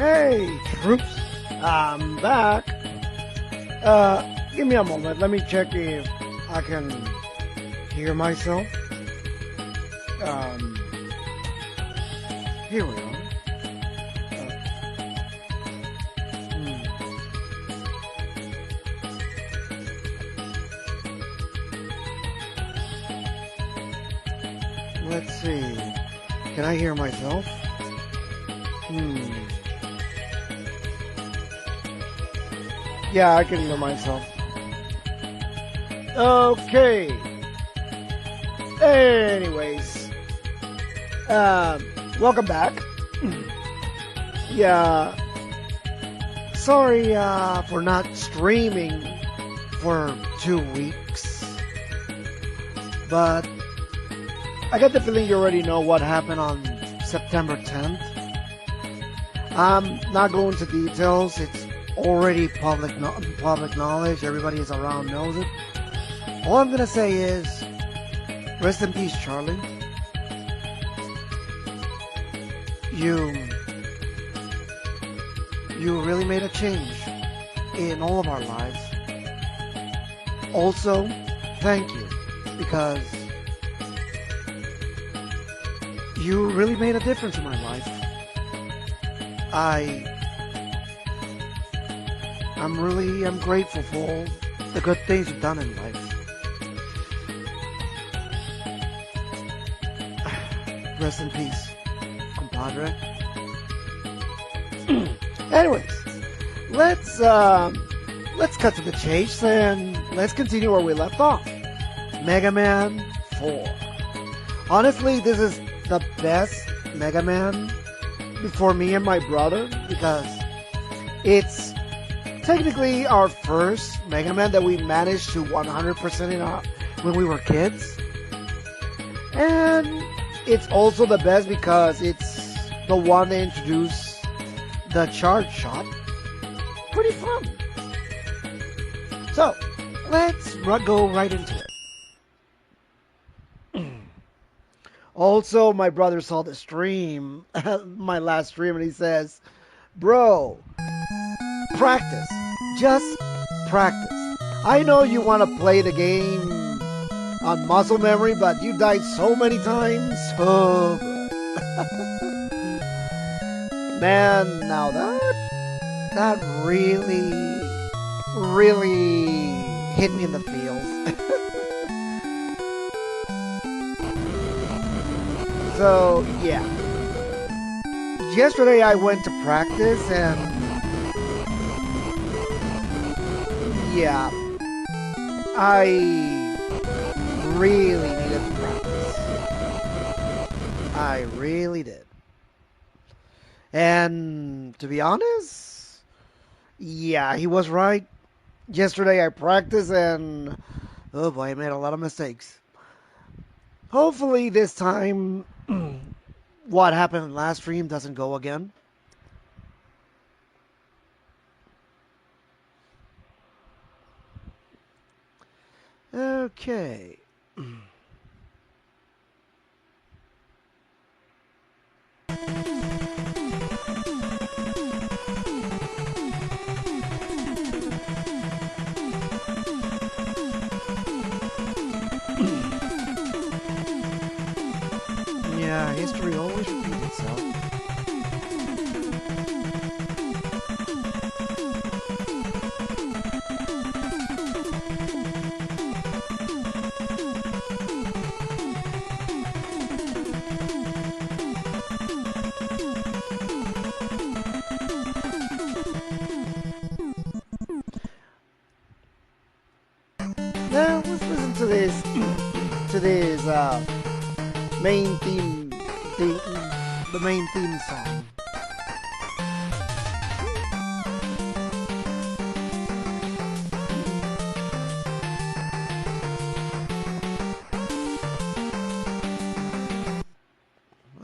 Hey, troops, I'm back. Give me a moment. Let me check if I can hear myself. Um, Here we are. Hmm. Let's see. Can I hear myself? Yeah, I can hear myself. Okay. Anyways, welcome back. Yeah, sorry for not streaming for 2 weeks, but I get the feeling you already know what happened on September 10th. I'm not going into details. It's already public knowledge. Everybody is around knows it. All I'm gonna say is, rest in peace, Charlie. You really made a change in all of our lives. Also, thank you, because you really made a difference in my life. I'm grateful for all the good things you've done in life. Rest in peace, compadre. Anyways, let's cut to the chase and let's continue where we left off. Mega Man 4. Honestly, this is the best Mega Man for me and my brother because it's technically our first Mega Man that we managed to 100% when we were kids. And it's also the best because it's the one that introduced the charge shot. Pretty fun. So, let's go right into it. Also, my brother saw the stream, my last stream, and he says, "Bro, practice. Just practice. I know you want to play the game on muscle memory, but you died so many times." Oh, man, now that really hit me in the feels. So, yeah. Yesterday I went to practice and yeah, I really needed to practice. I really did. And to be honest, yeah, he was right. Yesterday I practiced and oh boy, I made a lot of mistakes. Hopefully this time what happened in last stream doesn't go again. Okay. Yeah, history always repeats itself. Now let's listen to this main theme, the main theme song.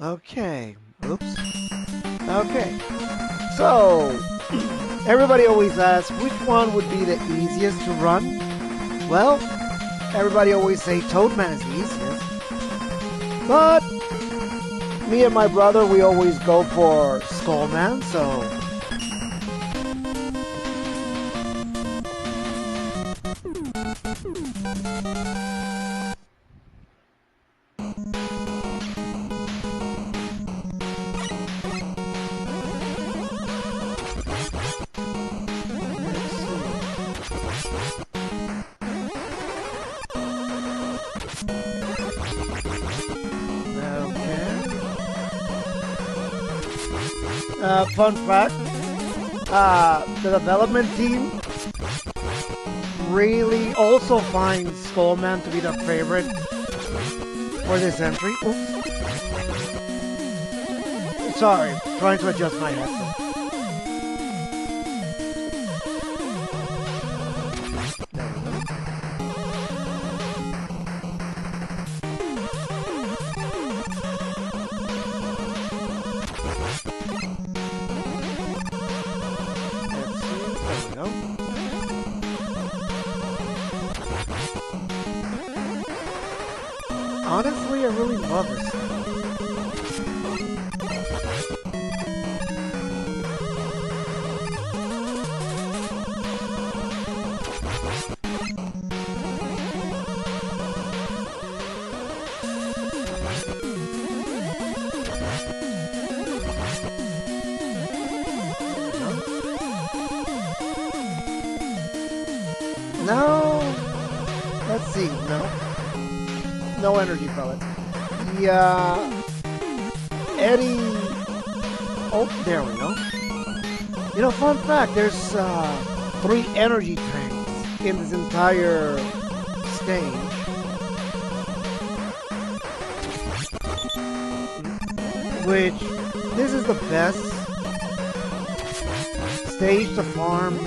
Okay. Oops. Okay. So, everybody always asks which one would be the easiest to run. Well, everybody always say Toadman is the easiest. But me and my brother, we always go for Skullman, so Fun fact, the development team really also finds Skullman to be their favorite for this entry. Oops. Sorry, trying to adjust my headset. Honestly, I really love this. Now, let's see. No energy pellets. Yeah, Eddie. Oh, there we go. You know, fun fact, there's 3 energy tanks in this entire stage. Which, this is the best stage to farm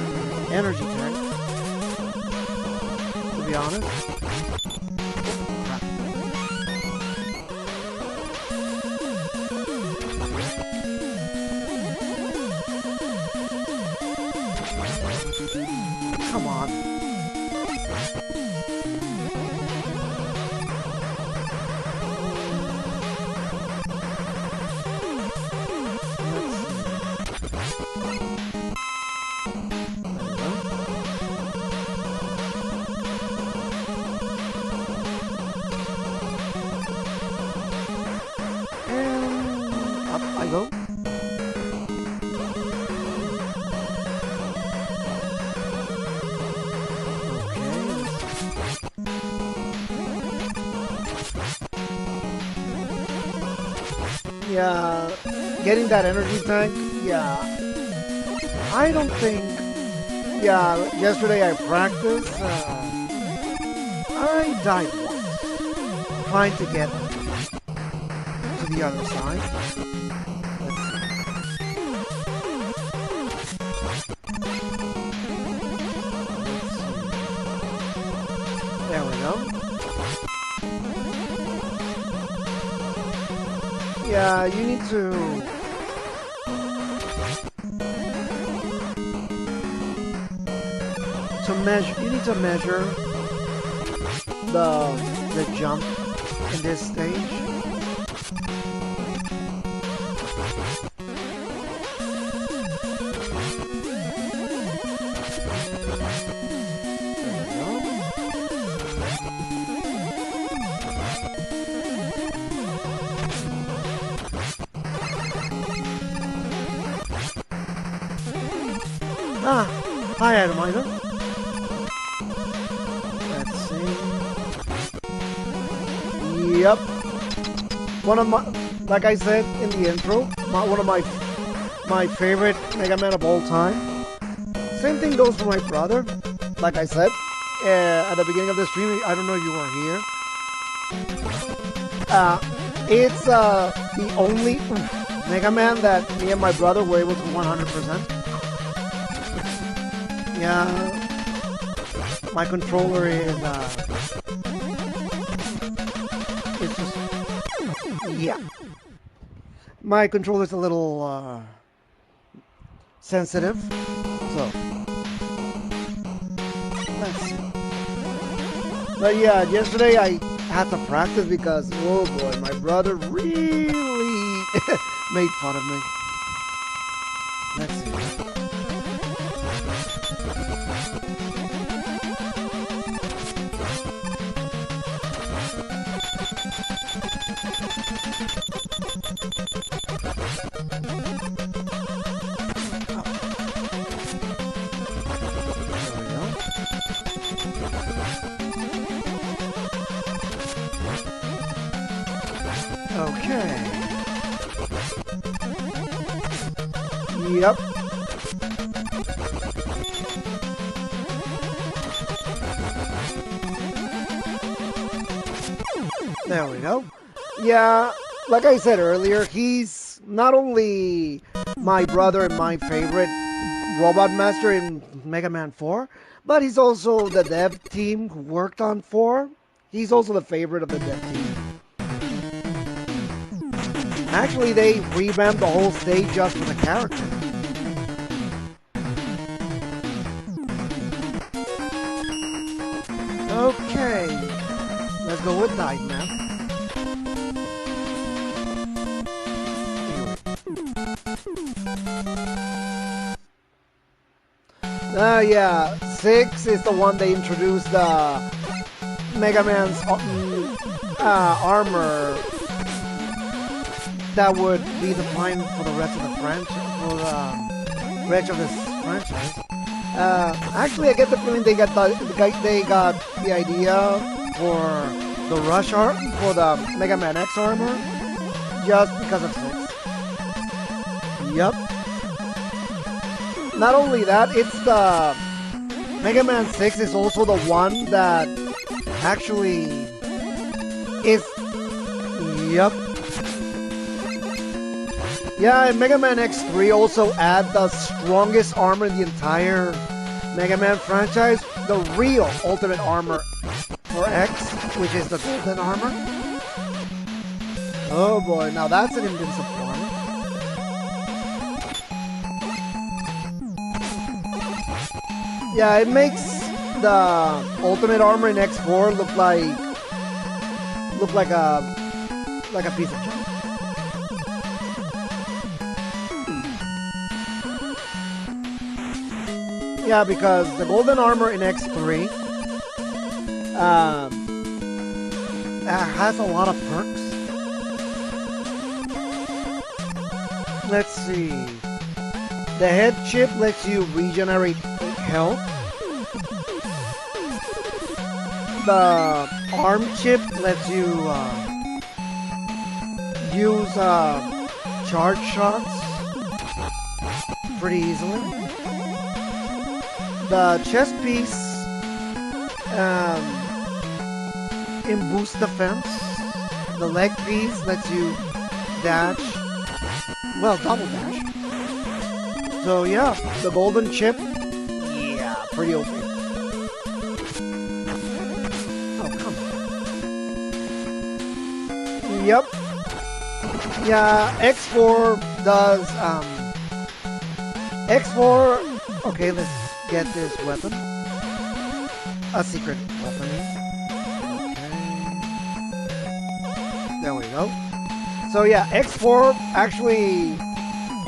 energy tanks, to be honest. Come on. And up I go. Yeah, getting that energy tank, yeah. I don't think, yeah, yesterday I practiced, I died once, trying to get to the other side. Let's see. There we go. Yeah, you need to measure. You need to measure the jump in this stage. Ah, hi Atomizer. Let's see. Yep. One of my, like I said in the intro, one of my favorite Mega Man of all time. Same thing goes for my brother. Like I said at the beginning of the stream, I don't know if you were here. It's the only Mega Man that me and my brother were able to 100%. Yeah, my controller is it's just, yeah. My controller is a little sensitive, so let's see. But yeah, yesterday I had to practice because, oh boy, my brother really made fun of me. Let's see. Okay. Yep. There we go. Yeah, like I said earlier, he's not only my brother and my favorite robot master in Mega Man 4, but he's also the dev team who worked on 4. He's also the favorite of the dev team. Actually, they revamped the whole stage just for the character. Okay, let's go with Dive Man. Yeah, 6 is the one they introduced the Mega Man's armor that would be the plan for the rest of the franchise, for the rest of this franchise. Actually, I get the feeling they got the idea for the Rush art for the Mega Man X armor just because of 6. Yup. Not only that, it's the Mega Man 6 is also the one that actually is. Yup. Yeah, and Mega Man X3 also add the strongest armor in the entire Mega Man franchise, the real ultimate armor for X, which is the golden armor. Oh boy, now that's an invincible armor. Yeah, it makes the ultimate armor in X4 look like a piece of junk. Yeah, because the golden armor in X3 has a lot of perks. Let's see. The head chip lets you regenerate health. The arm chip lets you use charge shots pretty easily. The chest piece boosts defense. The leg piece lets you dash, well, double dash. So yeah, the golden chip, yeah, pretty OP. Oh, come on. Yep. Yeah, X4 does, X4, okay, let's get this weapon. A secret weapon. Okay. There we go. So yeah, X4 actually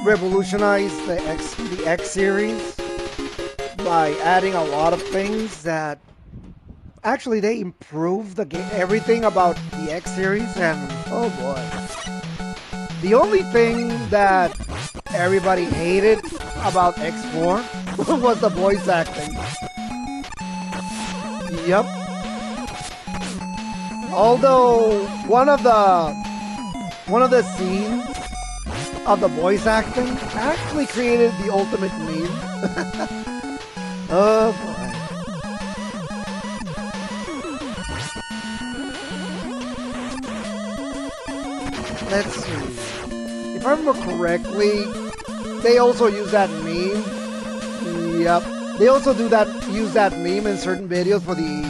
revolutionized the X series by adding a lot of things that actually they improved the game, everything about the X series, and oh boy. The only thing that everybody hated about X4 was the voice acting. Yep. Although one of the scenes of the voice acting actually created the ultimate meme. Oh boy. Let's see. If I remember correctly, they also use that meme. Yep. They also use that meme in certain videos for the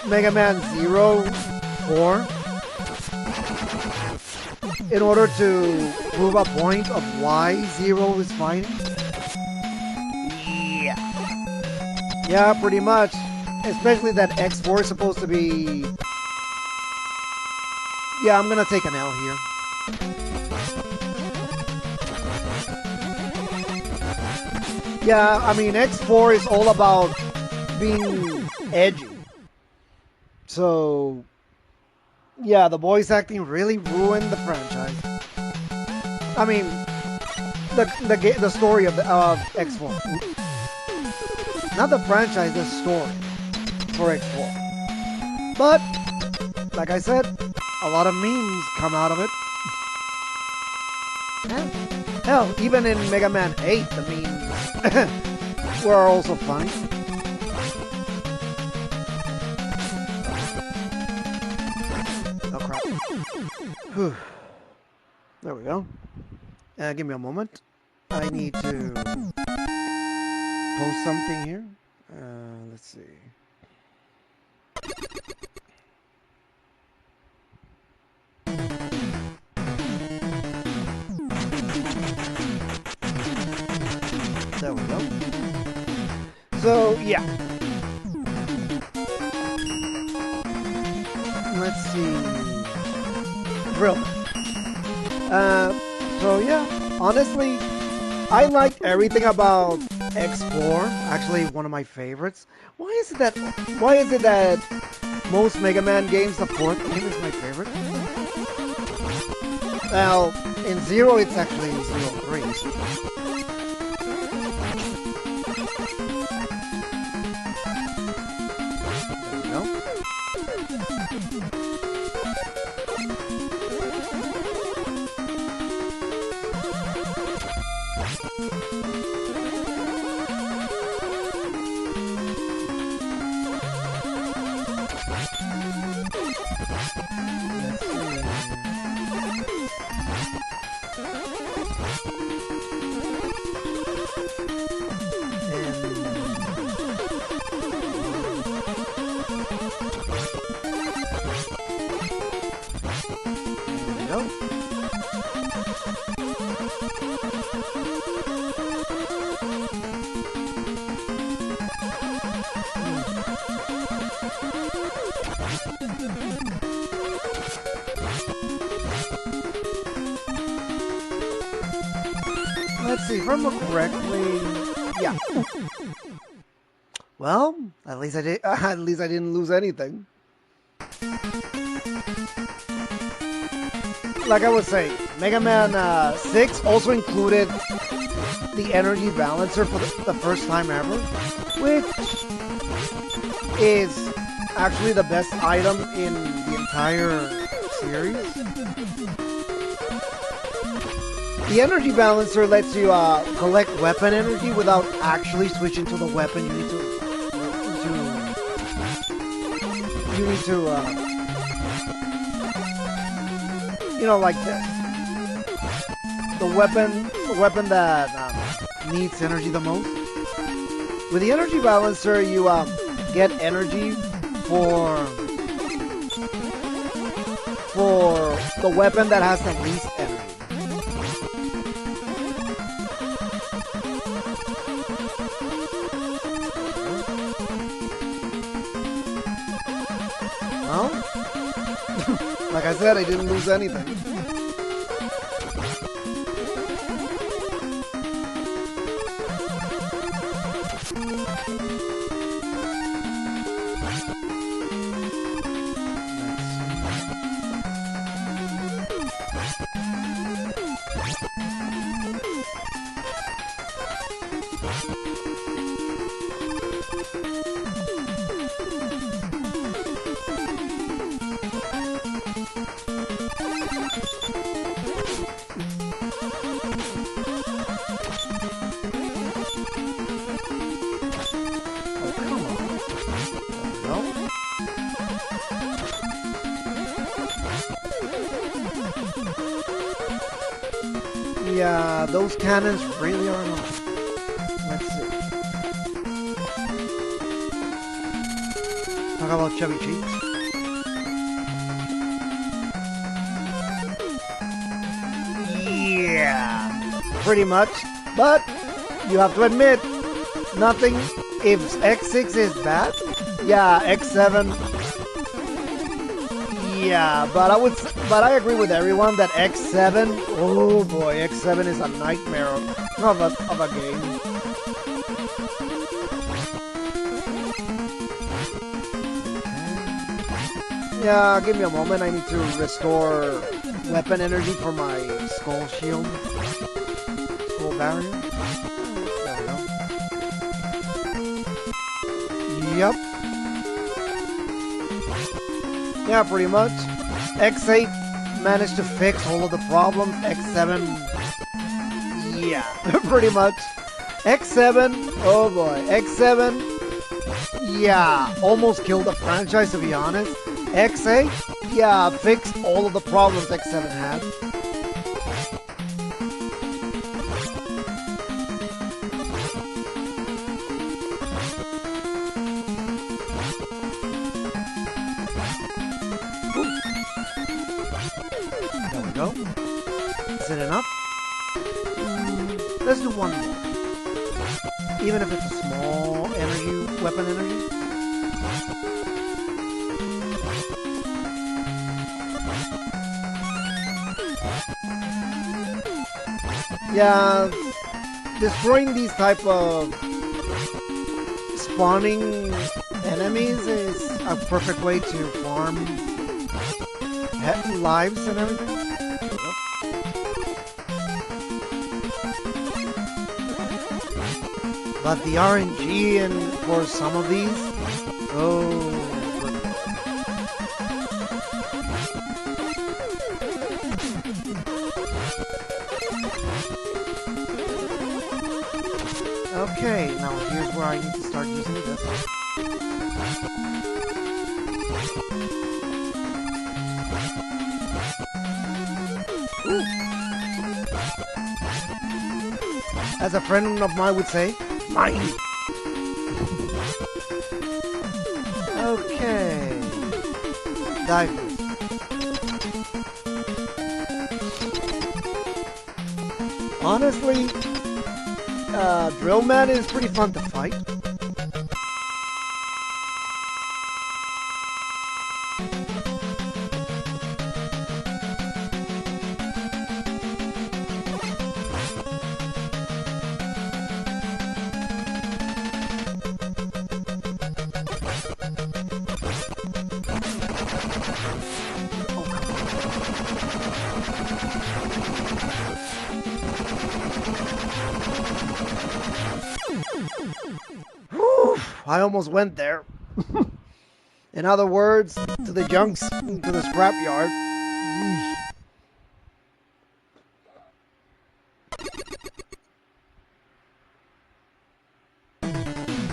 Mega Man 4 in order to prove a point of why Zero is fighting. Yeah. Yeah, pretty much. Especially that X4 is supposed to be... Yeah, I'm gonna take an L here. Yeah, I mean, X4 is all about being edgy. So, yeah, the voice acting really ruined the franchise. I mean, the story of X4. Not the franchise, the story for X4. But, like I said, a lot of memes come out of it. Yeah. Hell, even in Mega Man 8, the memes were also funny. Oh crap. Whew. There we go. Give me a moment. I need to post something here. Let's see. There we go. So, yeah. Let's see. Drill. So, yeah. Honestly, I liked everything about X4. Actually, one of my favorites. Why is it that most Mega Man games, the fourth game is my favorite? Well, in Zero, it's actually 03. Let's see, if I remember correctly, yeah. Well, at least I didn't lose anything. Like I was saying, Mega Man 6 also included the energy balancer for the first time ever, which is actually the best item in the entire series. The energy balancer lets you collect weapon energy without actually switching to the weapon. You need to you know, like this. The weapon that needs energy the most. With the energy balancer, you get energy for the weapon that has the least energy. Well, like I said, I didn't lose anything. Yeah, those cannons really are annoying. Let's see. Talk about chubby cheeks. Yeah, pretty much. But you have to admit, nothing. If X6 is bad, yeah, X7. Yeah, but I agree with everyone that X7. Oh boy, X7 is a nightmare of a game. Yeah, give me a moment. I need to restore weapon energy for my skull shield, skull barrier. There we go. Yep. Yeah, pretty much. X8 managed to fix all of the problems. X7, Yeah, pretty much. X7, oh boy, X7, yeah, almost killed the franchise to be honest. X8, yeah, fixed all of the problems X7 had. There we go. Is it enough? Let's do one more. Even if it's a small energy, weapon energy. Yeah, destroying these type of spawning enemies is a perfect way to farm lives and everything. But the RNG and for some of these, oh. Okay, now here's where I need to start using this. Ooh. As a friend of mine would say, mine. Okay. Dive. Honestly, Drill Man is pretty fun to fight. I almost went there. In other words, to the junks, to the scrapyard.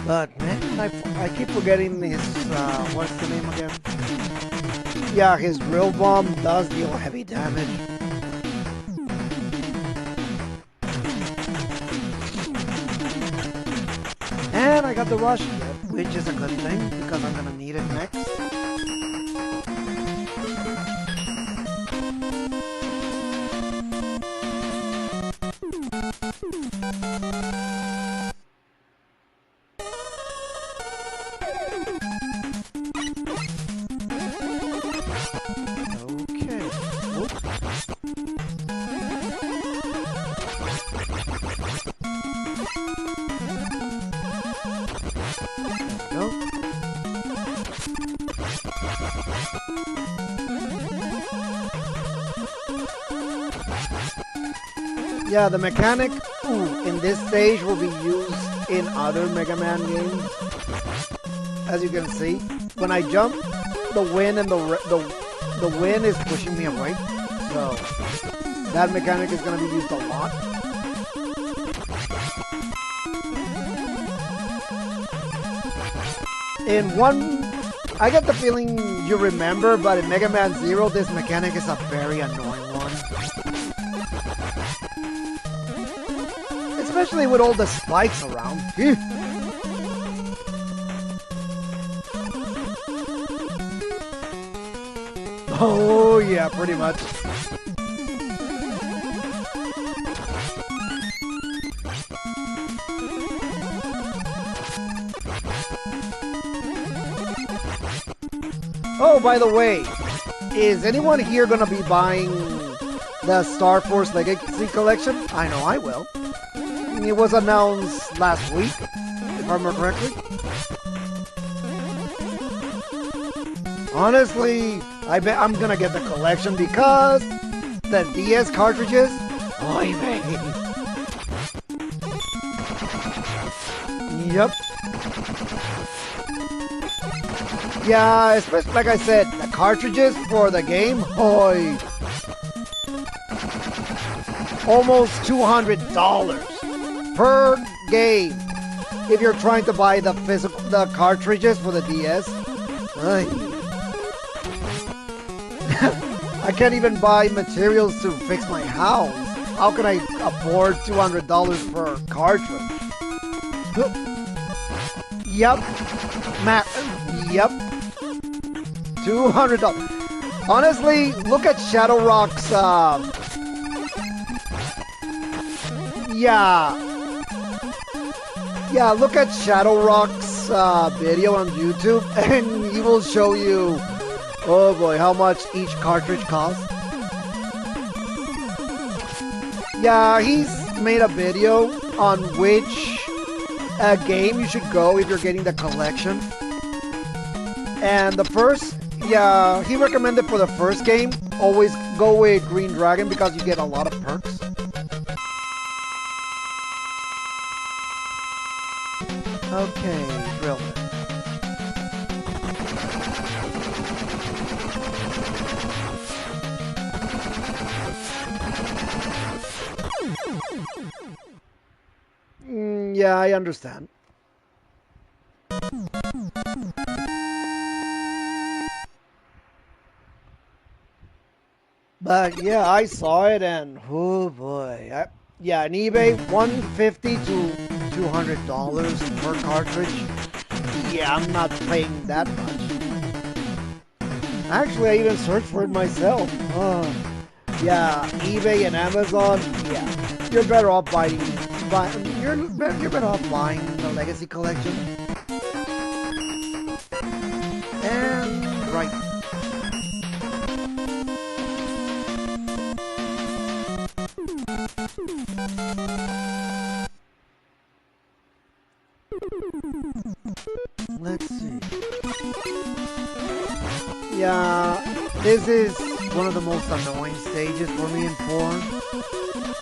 But man, I keep forgetting his, what's the name again? Yeah, his drill bomb does deal heavy damage. And I got the rush kit, which is a good thing because I'm gonna need it next. Okay. Oops. Go. Yeah, the mechanic in this stage will be used in other Mega Man games. As you can see, when I jump, the wind and the wind is pushing me away. So that mechanic is going to be used a lot. In one, I get the feeling you remember, but in Mega Man Zero, this mechanic is a very annoying one. Especially with all the spikes around. Oh yeah, pretty much. Oh, by the way, is anyone here gonna be buying the Star Force Legacy Collection? I know I will. It was announced last week, if I remember correctly. Honestly, I bet I'm gonna get the collection because the DS cartridges, oy vey. Yep. Yeah, especially like I said, the cartridges for the game, oy. almost $200 per game if you're trying to buy the cartridges for the DS. I can't even buy materials to fix my house. How can I afford $200 per cartridge? Yep. Yep. $200. Honestly, look at Shadow Rock's, yeah, look at Shadow Rock's video on YouTube, and he will show you, oh boy, how much each cartridge costs. Yeah, he's made a video on which game you should go if you're getting the collection. And the first, yeah, he recommended for the first game, always go with Green Dragon because you get a lot of perks. Okay, drill it. Yeah, I understand. But yeah, I saw it and oh boy. Yeah, on eBay, $150 to $200 per cartridge. Yeah, I'm not paying that much. Actually, I even searched for it myself. Yeah, eBay and Amazon. Yeah, you're better off buying. You're better off buying the Legacy Collection. And right. Let's see. Yeah, this is one of the most annoying stages for me in 4.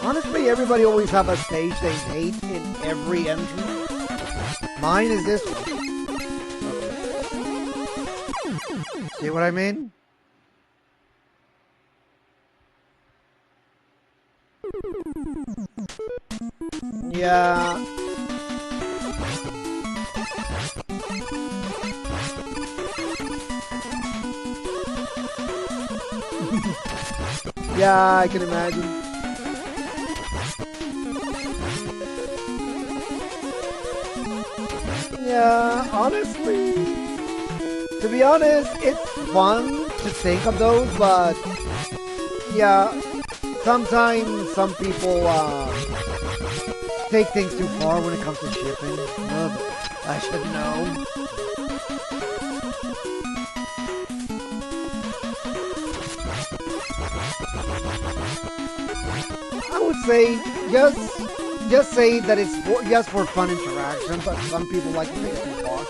Honestly, everybody always have a stage they hate in every entry. Mine is this one. See what I mean? Yeah. Yeah, I can imagine. Yeah, honestly, to be honest, it's fun to think of those, but yeah, sometimes some people take things too far when it comes to shipping. I should know. I would say just say that it's just for fun interaction, but some people like to take it too far.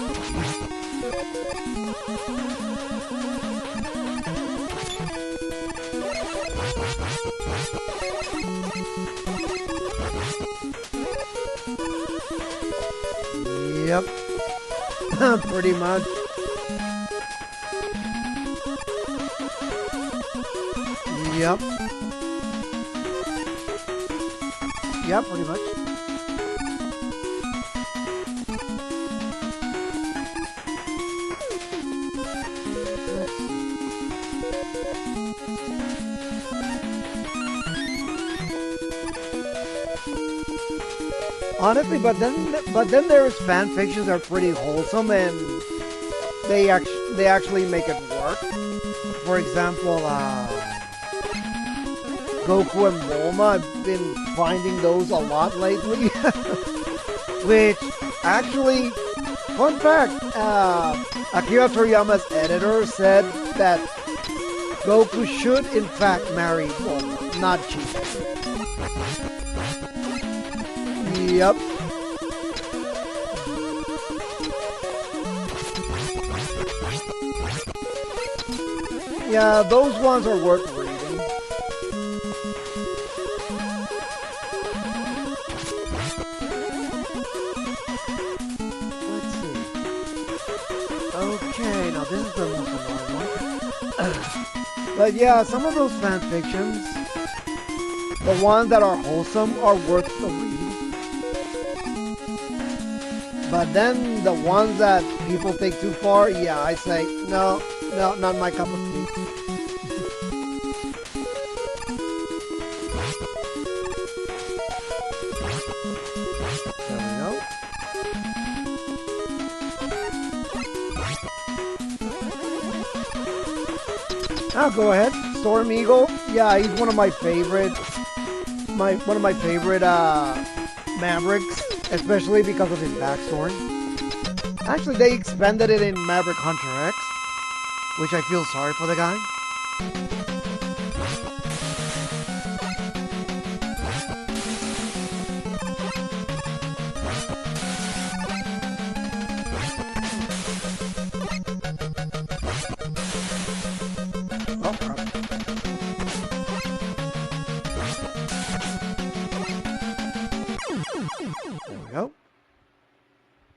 Yep. Pretty much. Yep. Yep, pretty much. Honestly, but then there's fan fictions that are pretty wholesome and they actually make it work. For example, Goku and Bulma, I've been finding those a lot lately. Which, actually, fun fact, Akira Toriyama's editor said that Goku should in fact marry Bulma, not cheat. Yep. Yeah, those ones are worth reading. Let's see. Okay, now this is the most annoying one. But yeah, some of those fan fictions, The ones that are wholesome are worth the read. But then the ones that people take too far, yeah, I say, no, not my cup of tea. There we go. Now go ahead. Storm Eagle. Yeah, he's one of my favorite. One of my favorite Mavericks, especially because of his backstory. Actually, they expanded it in Maverick Hunter X, which I feel sorry for the guy. Oh, crap. There we go.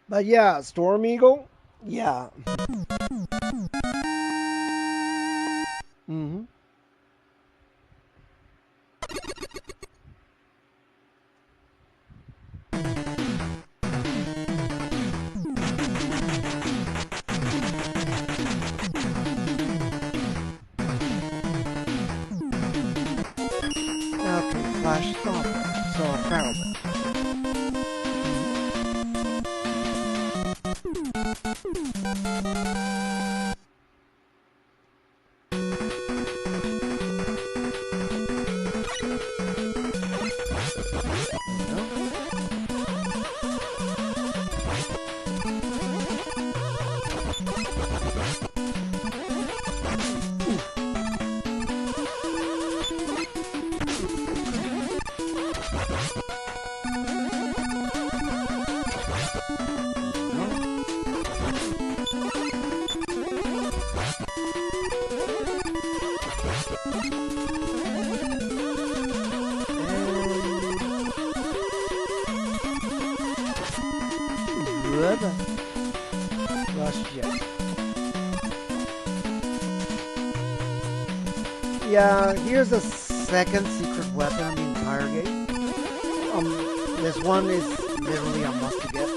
But yeah, Storm Eagle, yeah. Mm-hmm. Okay, Flash Stop. So a Pharaoh. Yeah, here's a second secret weapon in the entire game. This one is literally a must to get.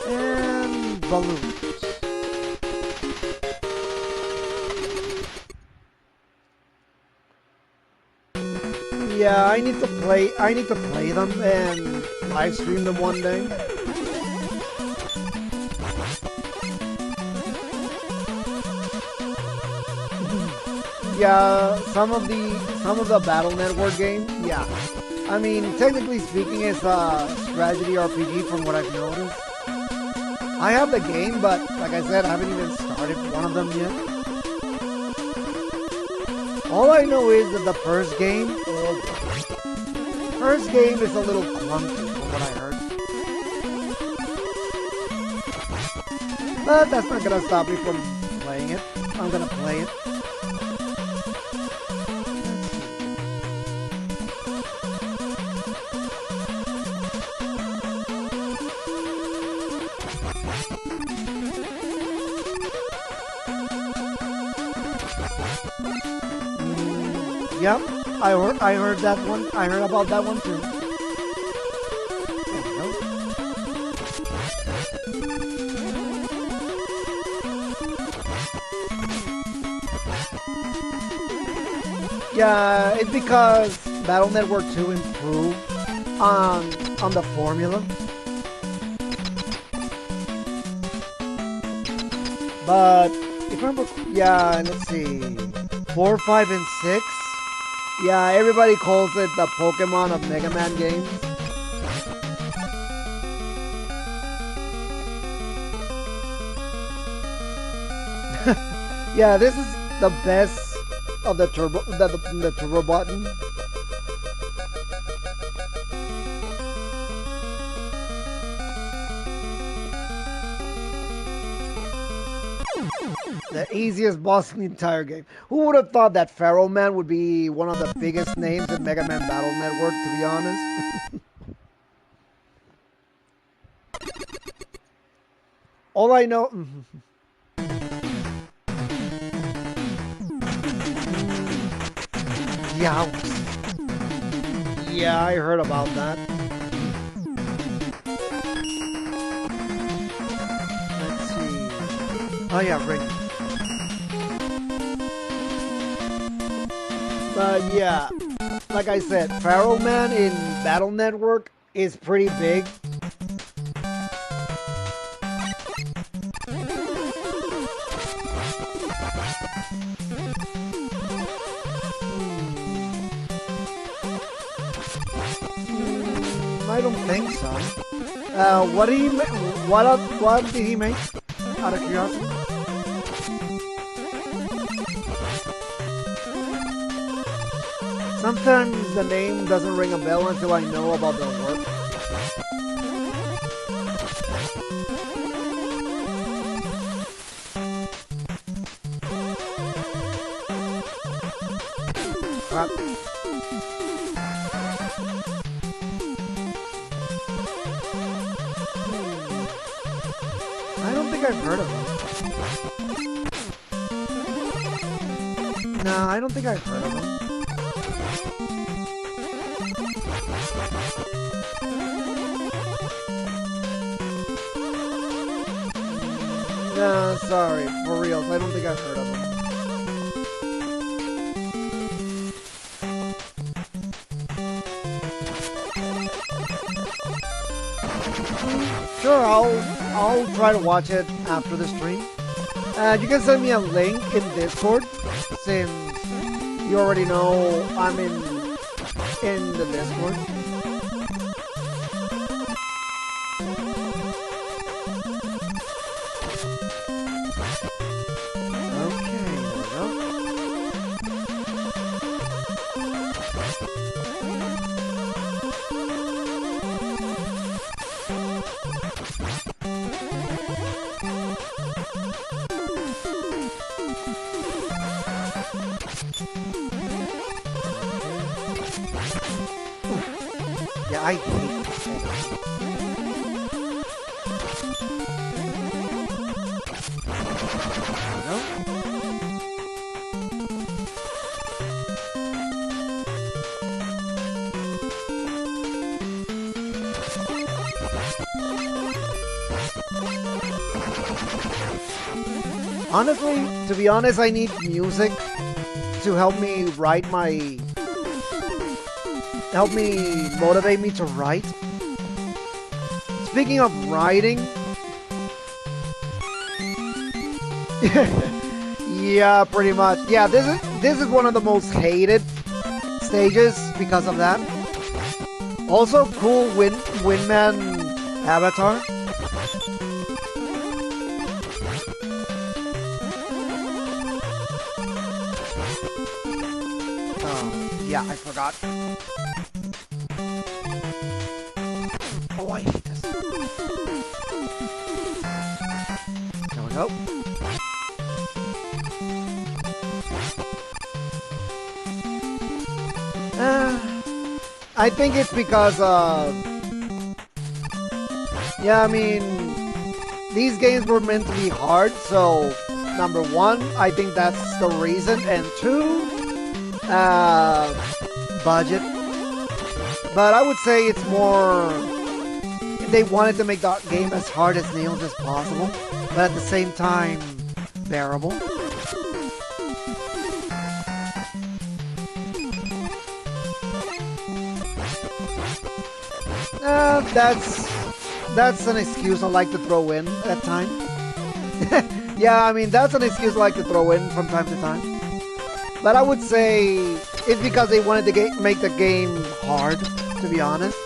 And balloons. Yeah, I need to play them and live stream them one day. Yeah, some of the Battle Network games, yeah. I mean, technically speaking, it's a strategy RPG from what I've noticed. I have the game, but like I said, I haven't even started one of them yet. All I know is that the first game is a little clunky from what I heard. But that's not gonna stop me from playing it. I'm gonna play it. Yep, I heard that one. I heard about that one too. Yeah, it's because Battle Network 2 improved on the formula. But if I remember, yeah, let's see, 4, 5, and 6. Yeah, everybody calls it the Pokemon of Mega Man games. Yeah, this is the best of the turbo button. The easiest boss in the entire game. Who would have thought that Pharaoh Man would be one of the biggest names in Mega Man Battle Network, to be honest? All I know. Yeah. Yeah, I heard about that. Let's see. Oh yeah, Ring. But yeah, like I said, Pharaoh Man in Battle Network is pretty big. I don't think so. What did he what did he make? Out of curiosity. Sometimes the name doesn't ring a bell until I know about the work. Crap. I don't think I've heard of him. No, I don't think I've heard of him. No, sorry, for reals, I don't think I've heard of him. Sure, I'll try to watch it after the stream. You can send me a link in Discord, since you already know I'm in the Discord. Yeah, I hate this thing. Honestly, to be honest, I need music to help me write my... help me motivate me to write. Speaking of writing... yeah, pretty much. Yeah, this is one of the most hated stages because of that. Also, cool Windman avatar. Yeah, I forgot. Oh, I hate this. There we go. I think it's because yeah, I mean, these games were meant to be hard, so number one, I think that's the reason, and two, budget. But I would say it's more, they wanted to make that game as hard as nails as possible, but at the same time, bearable. That's an excuse I like to throw in at times. Yeah, I mean, that's an excuse I like to throw in from time to time. But I would say it's because they wanted to make the game hard, to be honest.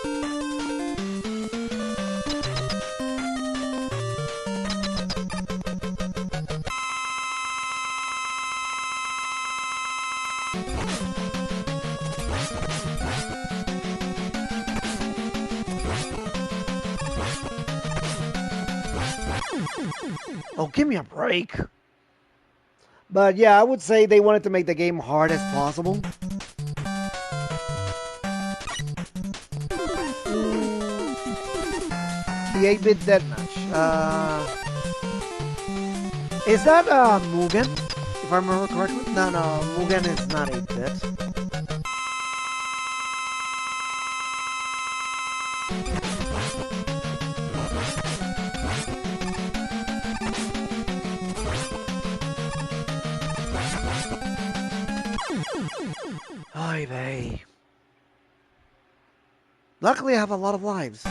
Oh, give me a break. But yeah, I would say they wanted to make the game hard as possible. The 8-bit deathmatch. Is that Mugen? If I remember correctly? No, Mugen is not 8-bit. Oy vey. Luckily, I have a lot of lives.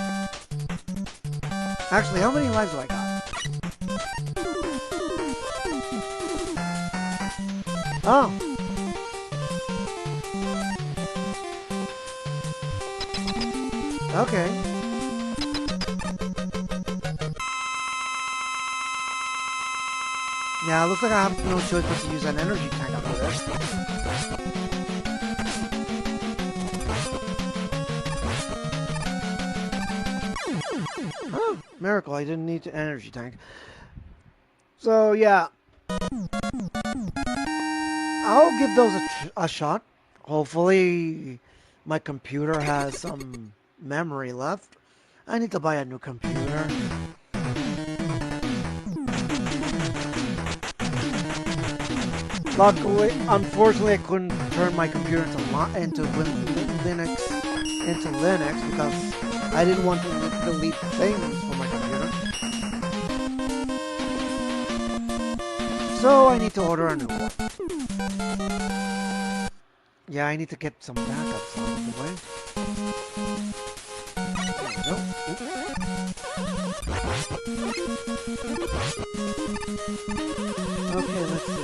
Actually, how many lives do I got? Oh. Okay. Yeah, looks like I have no choice but to use an energy tank after this. Oh, miracle, I didn't need an energy tank. So, yeah. I'll give those a shot. Hopefully, my computer has some memory left. I need to buy a new computer. Luckily, unfortunately, I couldn't turn my computer into Linux because I didn't want to delete things from my computer. So I need to order a new one. Yeah, I need to get some backups out of the way. There we go. Okay, let's see.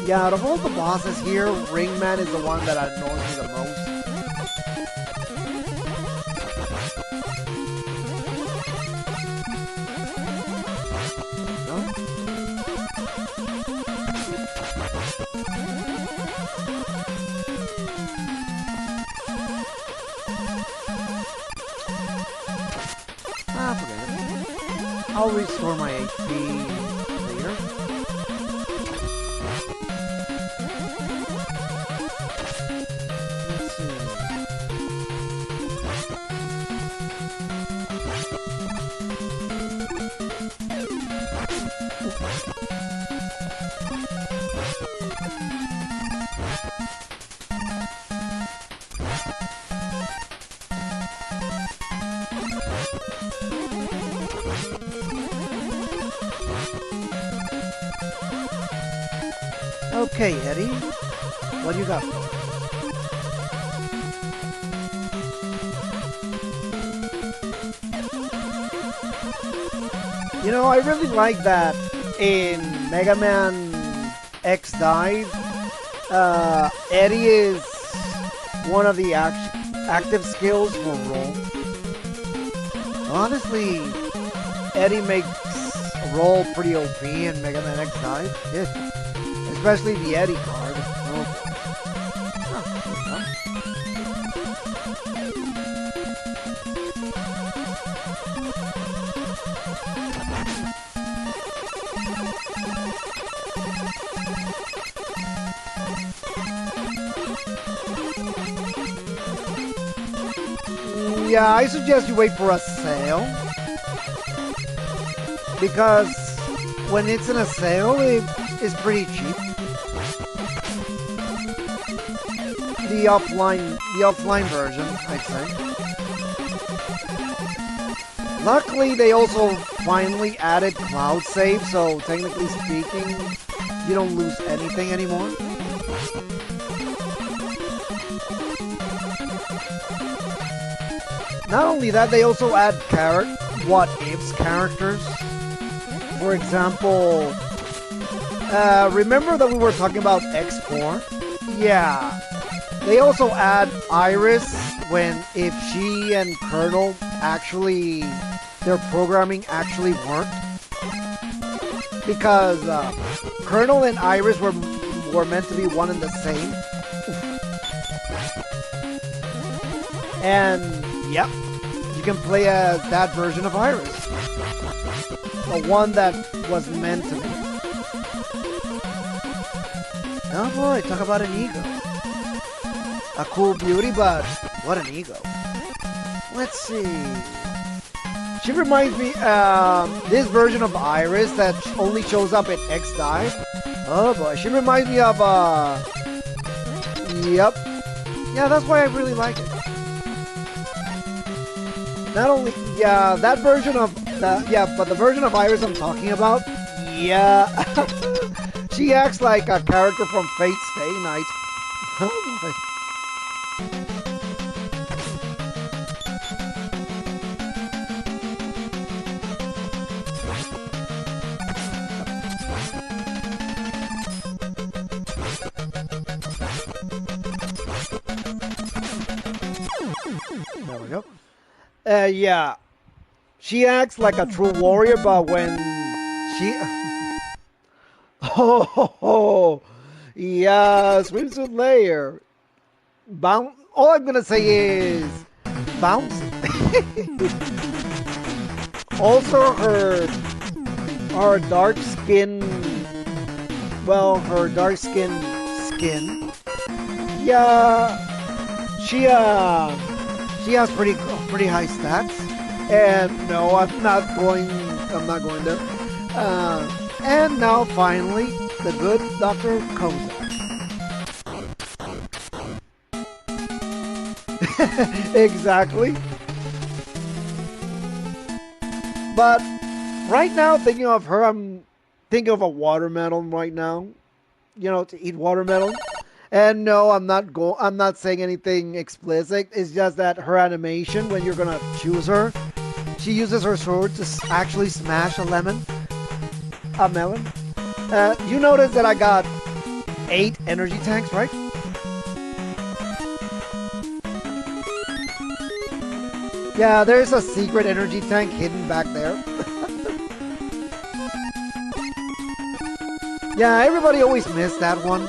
Yeah, out of all the bosses here, Ringman is the one that annoys me the most. Forget it. I'll restore my HP later. Let's see. Okay, Eddie, what do you got for me? You know, I really like that in Mega Man X Dive, Eddie is one of the active skills for roll. Honestly, Eddie makes roll pretty OP in Mega Man X Dive. Yeah. Especially the Eddie card. Oh. Yeah, I suggest you wait for a sale. Because when it's in a sale, it's pretty cheap. The offline version, I'd say. Luckily, they also finally added cloud save, so technically speaking, you don't lose anything anymore. Not only that, they also add what-ifs characters. For example, remember that we were talking about X4? Yeah. They also add Iris if she and Colonel actually, their programming actually worked. Because Colonel and Iris were meant to be one and the same. And, yep, you can play as that version of Iris. The one that was meant to be. Oh boy, talk about an ego. A cool beauty, but what an ego. Let's see. She reminds me this version of Iris that only shows up in X Dive. Oh boy, she reminds me of yep. Yeah, that's why I really like it. Not only yeah, that version of but the version of Iris I'm talking about, yeah. She acts like a character from Fate Stay Night. Oh boy. There we go. Yeah. She acts like a true warrior, but when she... Oh, yeah, swimsuit layer. All I'm gonna say is bounce. Also, her dark skin. Well, her dark skin. Yeah, she has pretty high stats. And no, I'm not going there. And now finally, the good Dr. Kozak. Exactly. But right now, thinking of her, I'm thinking of a watermelon right now. You know, to eat watermelon. And no, I'm not saying anything explicit. It's just that her animation, when you're gonna choose her, she uses her sword to actually smash a melon. You notice that I got 8 energy tanks, right? Yeah, there's a secret energy tank hidden back there. Yeah, everybody always missed that one.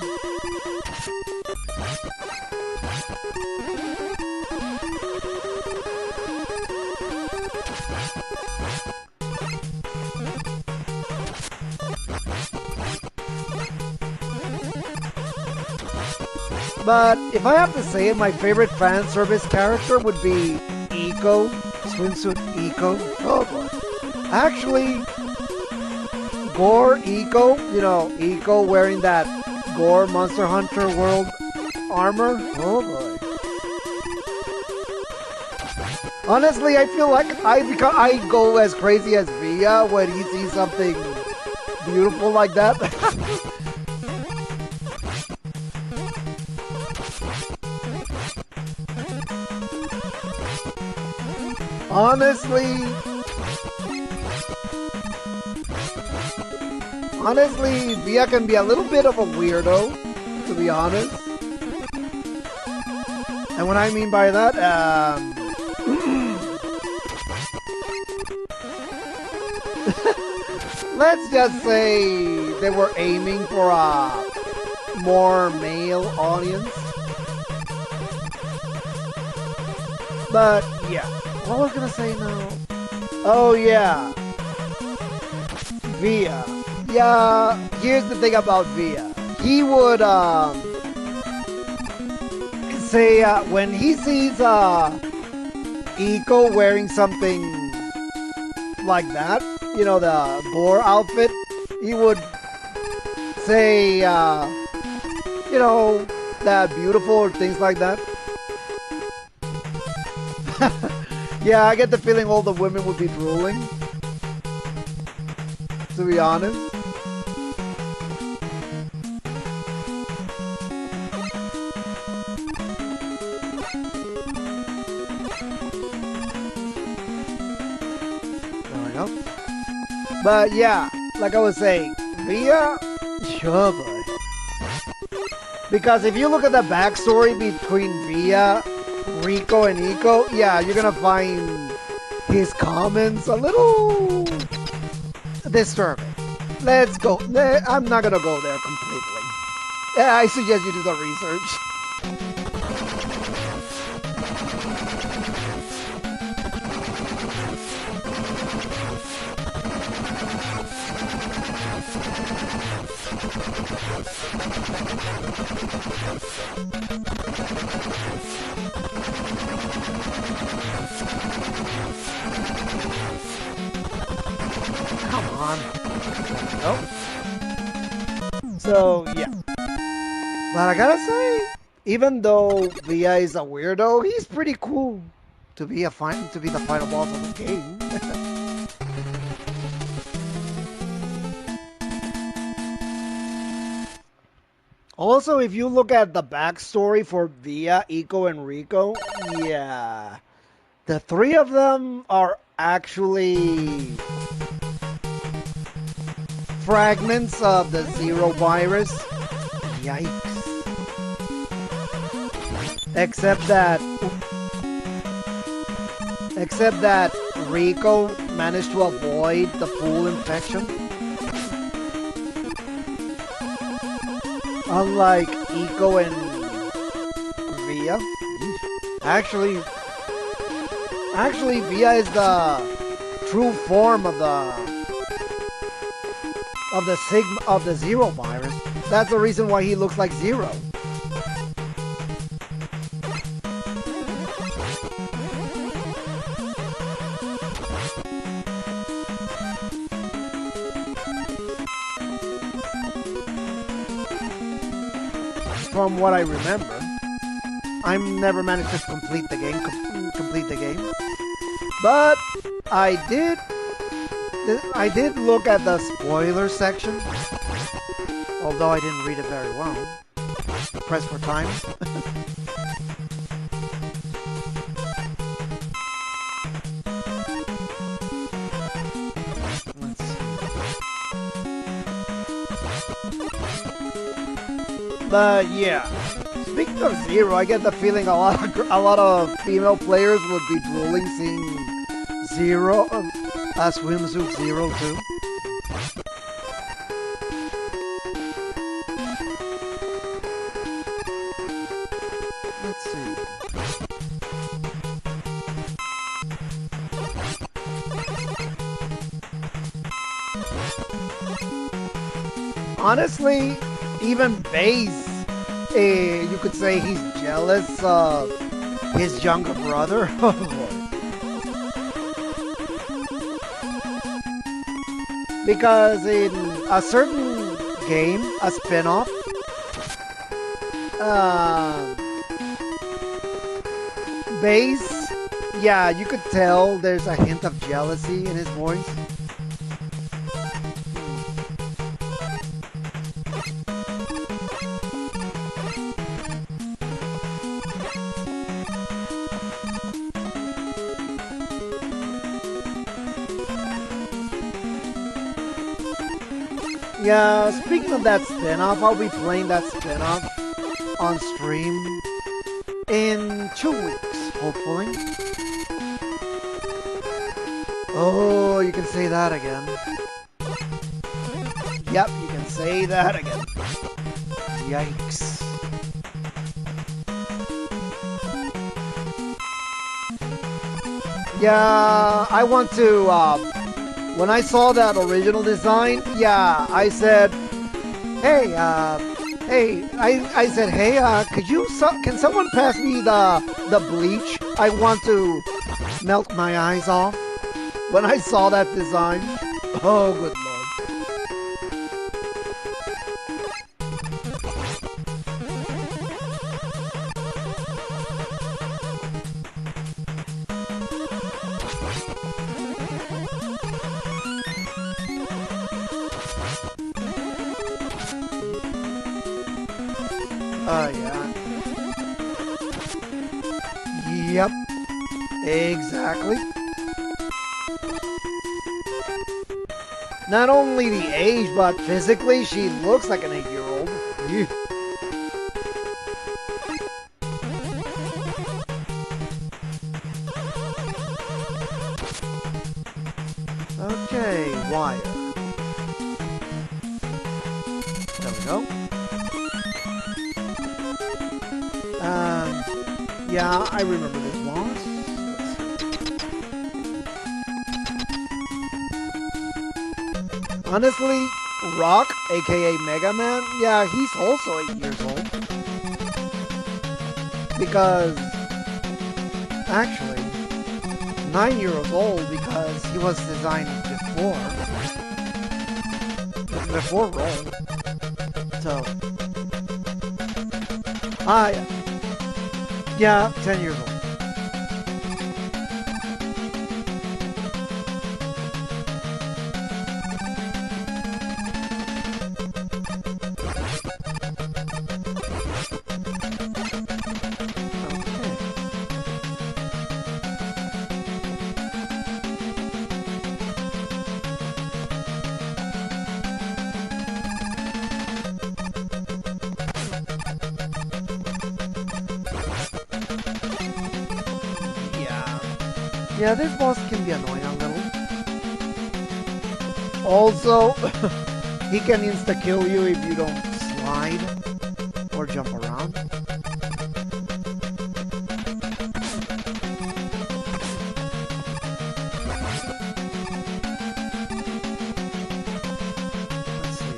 But if I have to say it, my favorite fan service character would be Eco, swimsuit Eco. Oh boy. Actually, Gore Eco, you know, Eco wearing that Gore Monster Hunter World armor. Oh boy. Honestly, I feel like I go as crazy as Via when he sees something beautiful like that. Honestly, Via can be a little bit of a weirdo, to be honest. And what I mean by that, let's just say they were aiming for a more male audience. But yeah, what was I gonna say now? Oh yeah, Via. Yeah, here's the thing about Via. He would say when he sees Eco wearing something like that, you know, the Gore outfit, he would say, you know, that beautiful or things like that. Yeah, I get the feeling all the women would be drooling, to be honest. There we go. But yeah, like I was saying, Via, sure boy. Because if you look at the backstory between Via, Rico, and Eco, yeah, you're gonna find his comments a little disturbing. Let's go. I'm not gonna go there completely. Yeah, I suggest you do the research. Oh. So, yeah. But I gotta say, even though Via is a weirdo, he's pretty cool to be the final boss of the game. Also, if you look at the backstory for Via, Eco, and Rico, yeah, the three of them are actually fragments of the Zero virus. Yikes. Except that Rico managed to avoid the full infection. Unlike Eco and Via. Actually, Via is the true form of the Zero virus. That's the reason why he looks like Zero. From what I remember, I never managed to complete the game. But I did look at the spoiler section, although I didn't read it very well. Press for time. Let's see. But yeah, speaking of Zero, I get the feeling a lot of female players would be drooling seeing Zero, Swimsuit Zero too. Let's see. Honestly, even Base, you could say he's jealous of his younger brother. Because in a certain game, a spin-off, Base, yeah, you could tell there's a hint of jealousy in his voice. Yeah, speaking of that spin-off, I'll be playing that spin-off on stream in 2 weeks, hopefully. Oh, you can say that again. Yep, you can say that again. Yikes. Yeah, I want to, when I saw that original design, yeah, I said, hey, I said, hey, can someone pass me the bleach? I want to melt my eyes off. When I saw that design, oh, good lord. Yeah. Yep. Exactly. Not only the age, but physically, she looks like an 8-year-old. Okay, wire. There we go. Yeah, I remember this boss. Honestly, Rock, aka Mega Man, yeah, he's also 8 years old. Because, actually, 9 years old because he was designed before. before Roll. So, yeah, 10 years old. Yeah, this boss can be annoying a little. Also, he can insta-kill you if you don't slide or jump around. Let's see.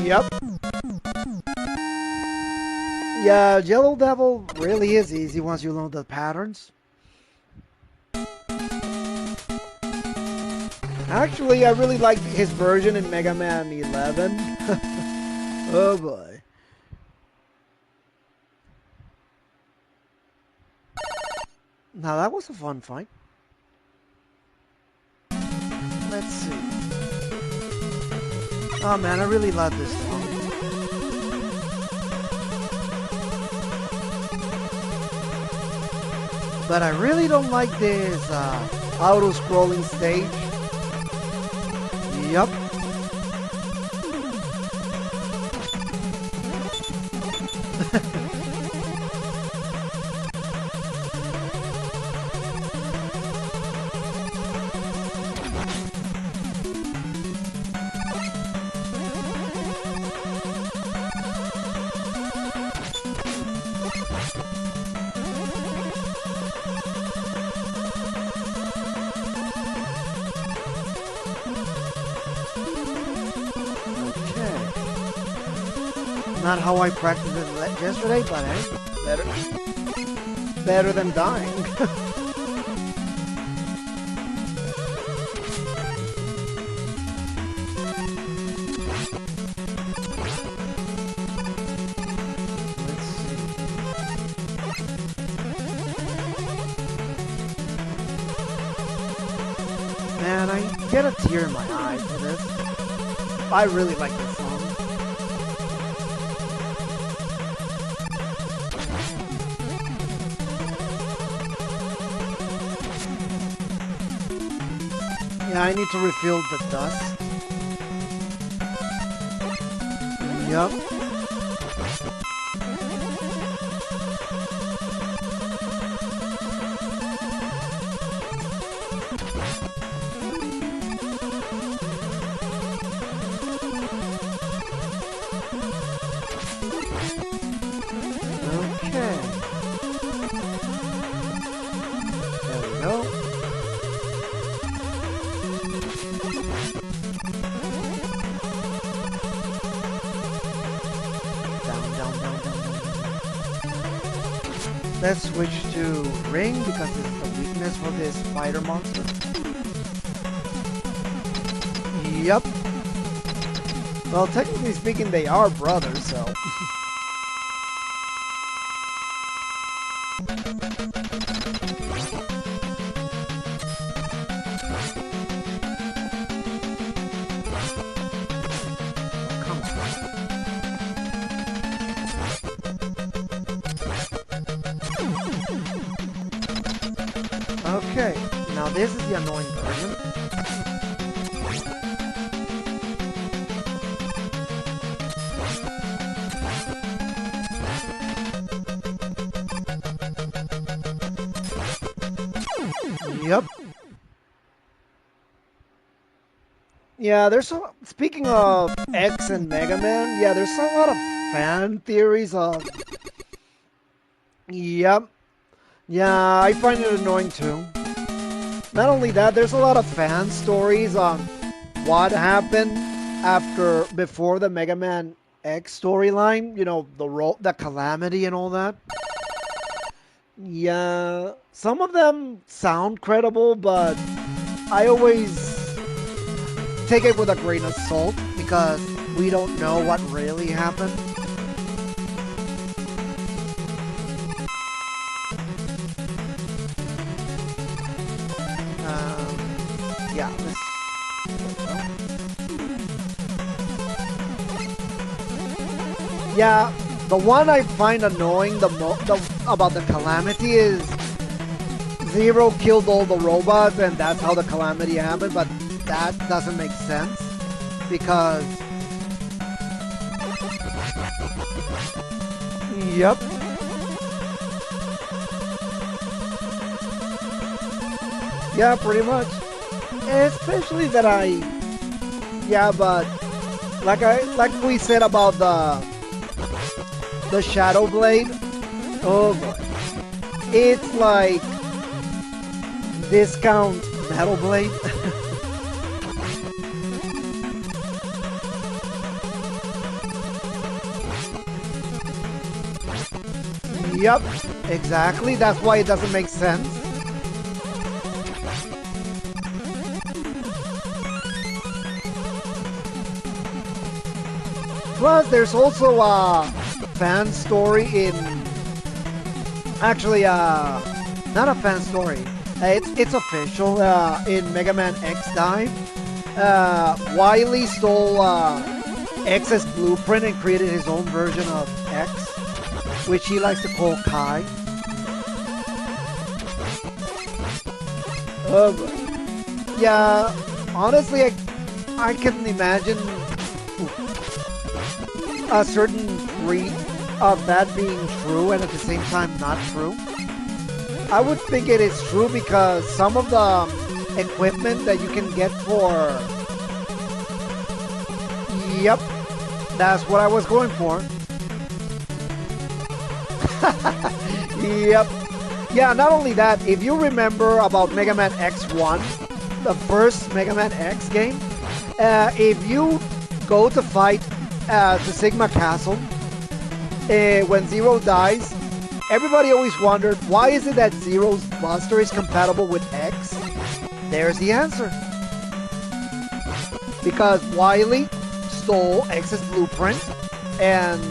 Yep. Yeah, Yellow Devil really is easy once you learn the patterns. Actually, I really like his version in Mega Man 11. Oh boy. Now that was a fun fight. Let's see. Oh man, I really love this song. But I really don't like this auto-scrolling stage. Yup. Not how I practiced it yesterday, but hey, better than dying. Let's see. Man, I get a tear in my eye for this. I really like this song. Yeah, I need to refill the dust. Yep. Okay. There we go. Let's switch to Ring because it's the weakness for this spider monster. Yup. Well, technically speaking, they are brothers, so. Okay, now this is the annoying version. Yep. Yeah, there's so. Speaking of X and Mega Man, yeah, there's a lot of fan theories of. Yep. Yeah, I find it annoying too. Not only that, there's a lot of fan stories on what happened before the Mega Man X storyline, you know, the calamity and all that. Yeah, some of them sound credible, but I always take it with a grain of salt because we don't know what really happened. Yeah, yeah. The one I find annoying about the calamity is Zero killed all the robots, and that's how the calamity happened. But that doesn't make sense because, yep, yeah, pretty much. Especially that yeah, but like we said about the Shadow Blade. Oh boy, it's like discount Metal Blade. Yep, exactly. That's why it doesn't make sense. Plus, there's also a fan story in. Actually, not a fan story. It's official. In Mega Man X Dive, Wily stole X's blueprint and created his own version of X, which he likes to call Kai. Yeah, honestly, I can imagine a certain degree of that being true and at the same time not true. I would think it is true because some of the equipment that you can get for... Yep, that's what I was going for. Yep. Yeah, not only that, if you remember about Mega Man X1, the first Mega Man X game, if you go to fight the Sigma Castle, when Zero dies, everybody always wondered, why is it that Zero's Buster is compatible with X? There's the answer. Because Wily stole X's blueprint and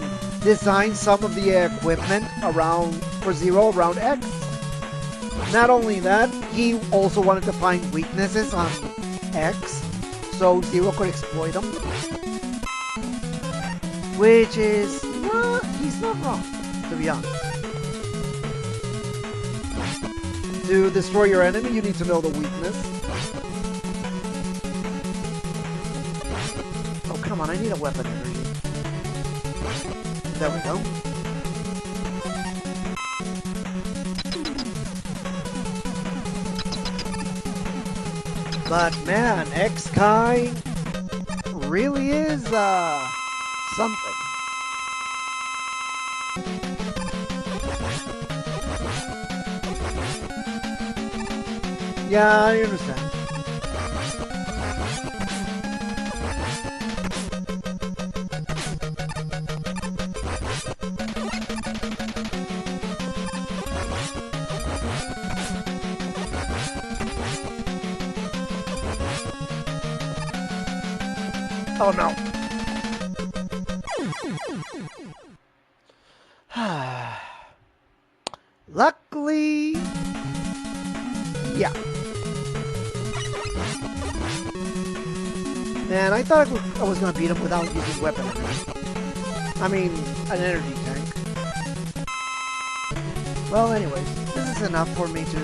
designed some of the equipment for Zero around X. Not only that, he also wanted to find weaknesses on X so Zero could exploit them. Which is he's not wrong, to be honest. To destroy your enemy, you need to know the weakness. Oh, come on, I need a weapon energy. There we go. But man, X-Kai really is something. Yeah, I understand. Oh no. Luckily, yeah. Man, I thought I was gonna beat him without using weapon energy. I mean, an energy tank. Well, anyways, this is enough for me to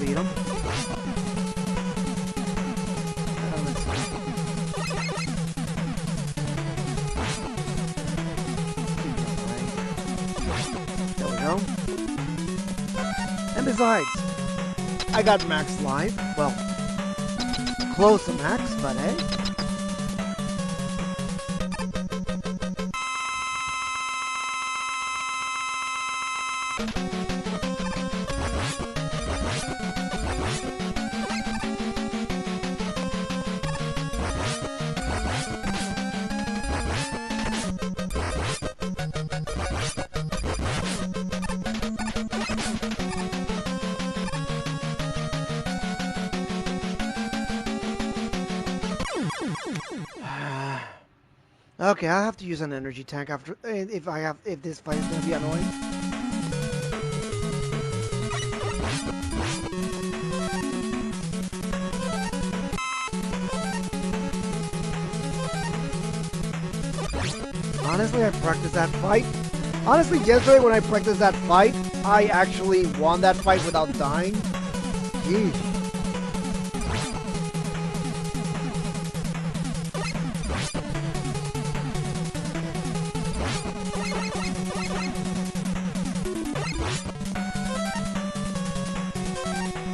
beat him. There we go. And besides, I got max life. Well, close to max, but hey. Okay, I have to use an energy tank after if this fight is gonna be annoying. Honestly, I practiced that fight. Honestly, yesterday when I practiced that fight, I actually won that fight without dying. Jeez.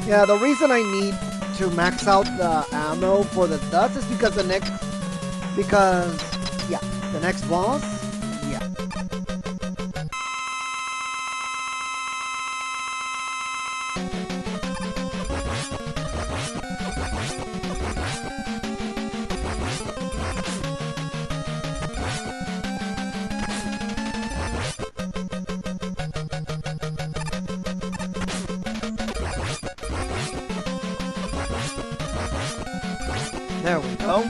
Yeah, the reason I need to max out the ammo for the dust is because the next boss, yeah. There we go.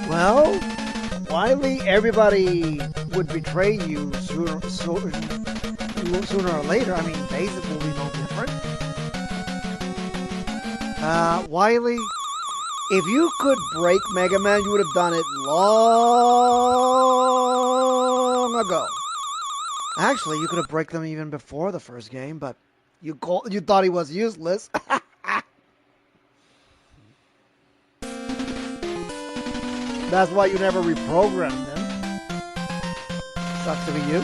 Well, Wily, everybody would betray you sooner or later. I mean, basic will be no different. Wily, if you could break Mega Man, you would have done it long ago. Actually, you could have break them even before the first game, but you thought he was useless. That's why you never reprogrammed them. Sucks to be you.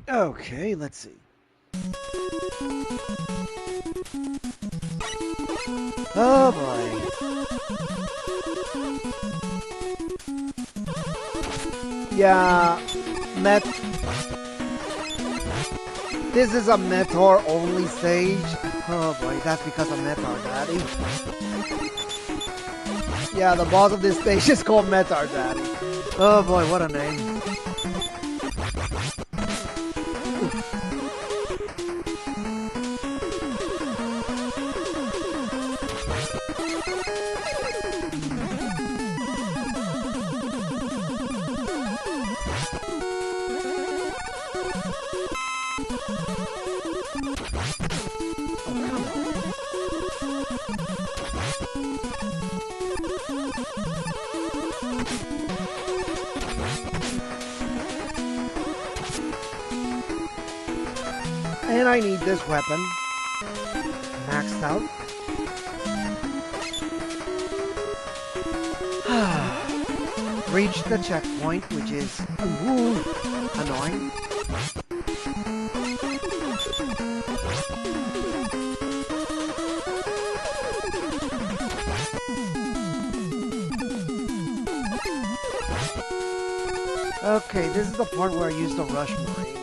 Okay, let's see. Oh boy. Yeah, this is a Meteor only stage. Oh boy, that's because of Meteor Daddy. Yeah, the boss of this stage is called Meteor Daddy. Oh boy, what a name. And I need this weapon maxed out. Reach the checkpoint, which is annoying. Okay, this is the part where I use the Rush Marine.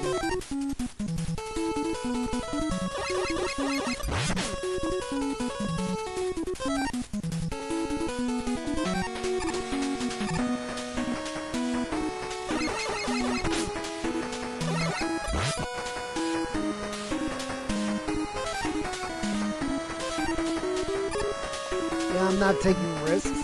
Yeah, I'm not taking risks.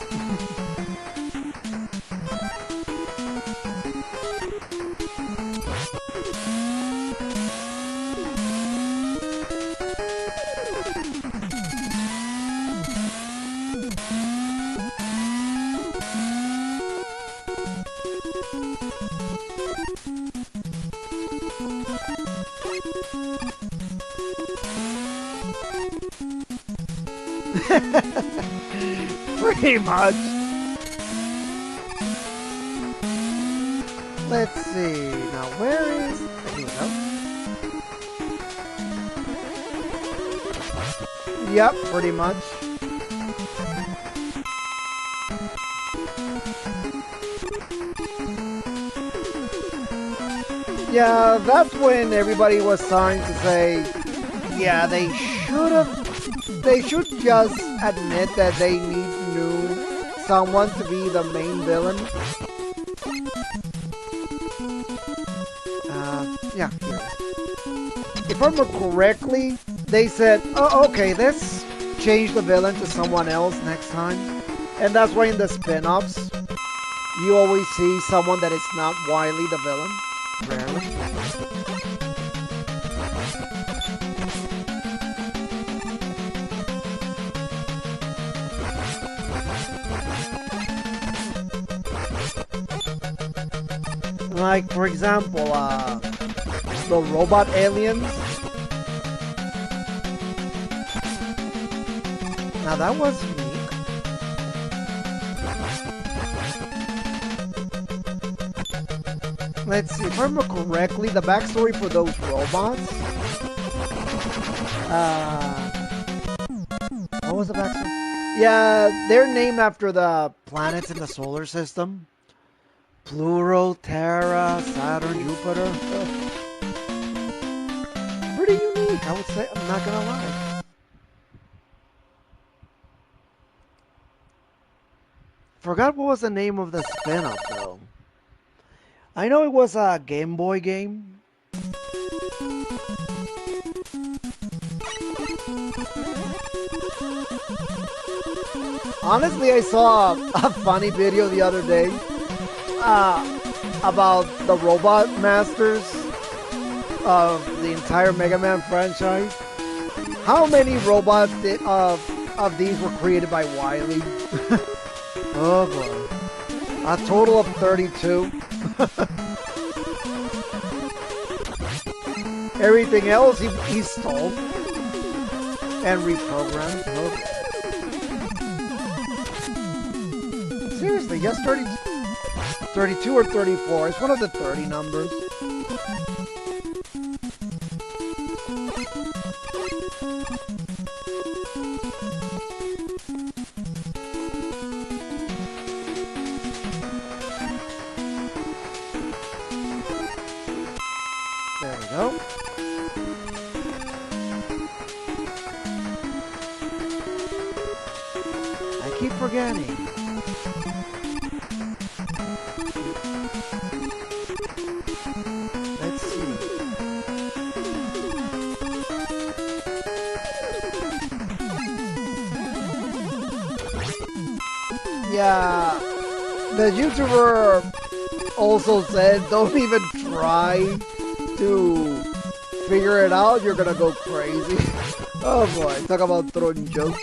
Pretty much. Let's see. Now, where is... Here we go. Yep, pretty much. Yeah, that's when everybody was starting to say, yeah, they should just admit that they need someone to be the main villain. Yeah, here it is. If I remember correctly, they said, oh, okay, let's change the villain to someone else next time. And that's why in the spin-offs, you always see someone that is not Wily the villain. Rarely. Like, for example, the robot aliens. Now that was unique. Let's see, if I remember correctly, the backstory for those robots. What was the backstory? Yeah, they're named after the planets in the solar system. Pluto, Terra, Saturn, Jupiter. Pretty unique, I would say. I'm not gonna lie. Forgot what was the name of the spin-off though. I know it was a Game Boy game. Honestly, I saw a funny video the other day about the robot masters of the entire Mega Man franchise. How many robots of these were created by Wily? Oh boy. A total of 32. Everything else he stole and reprogrammed. Okay. Seriously, yes, 32 or 34. It's one of the 30 numbers. There we go. I keep forgetting. Let's see. Yeah, the YouTuber also said, don't even try to figure it out, you're gonna go crazy. Oh boy, talk about throwing jokes.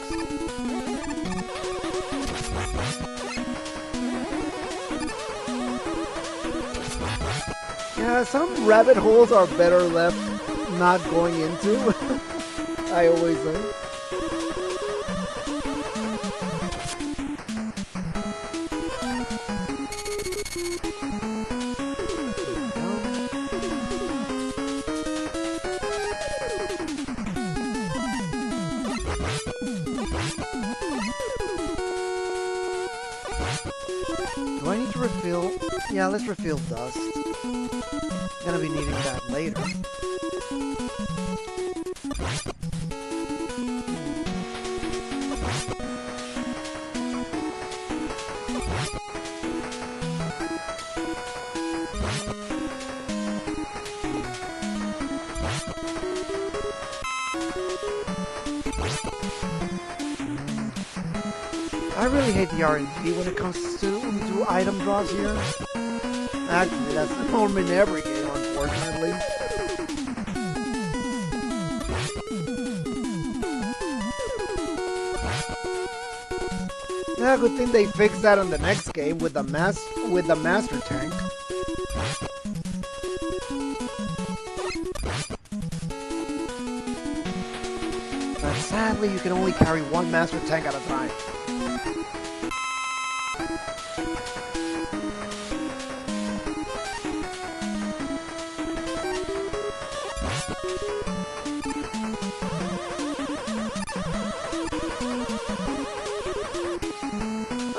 Yeah, some rabbit holes are better left not going into. I always say. Do I need to refill? Yeah, let's refill dust. Gonna be needing that later. I really hate the RNG when it comes to item draws here. Actually, that's the norm in every game, unfortunately. Yeah, good thing they fixed that on the next game with the master tank. But sadly, you can only carry one master tank at a time.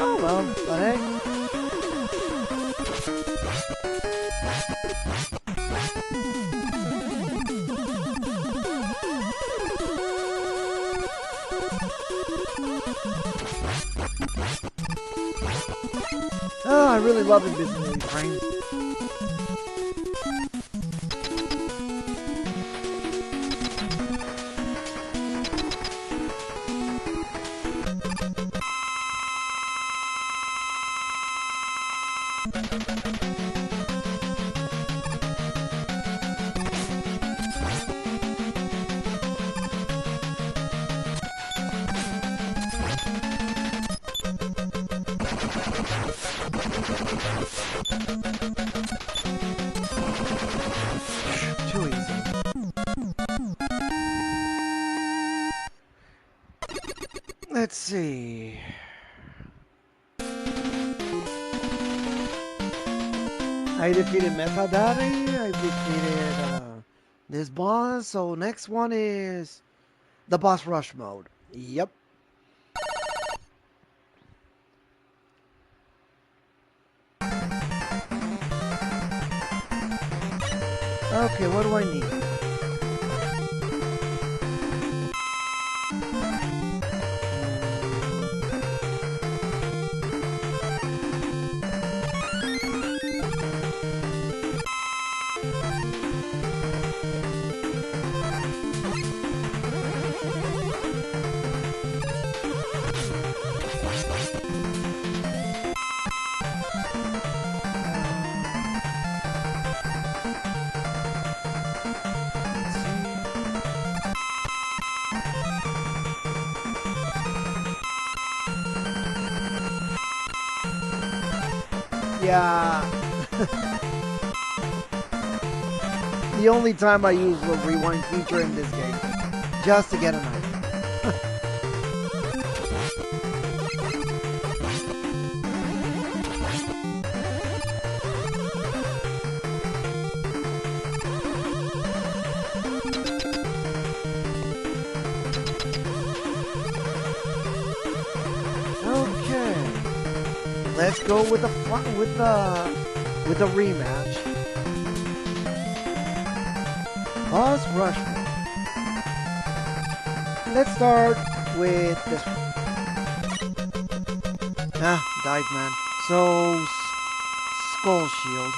Oh well, but hey. really love invisibility frames. Too easy. Let's see. I defeated Metadari. I defeated this boss. So next one is the boss rush mode. Yep. Okay, what do I need? Yeah. The only time I use the rewind feature in this game. Just to get a knife. Let's go with the rematch. Boss rush. Let's start with this one. Dive man. So skull shield.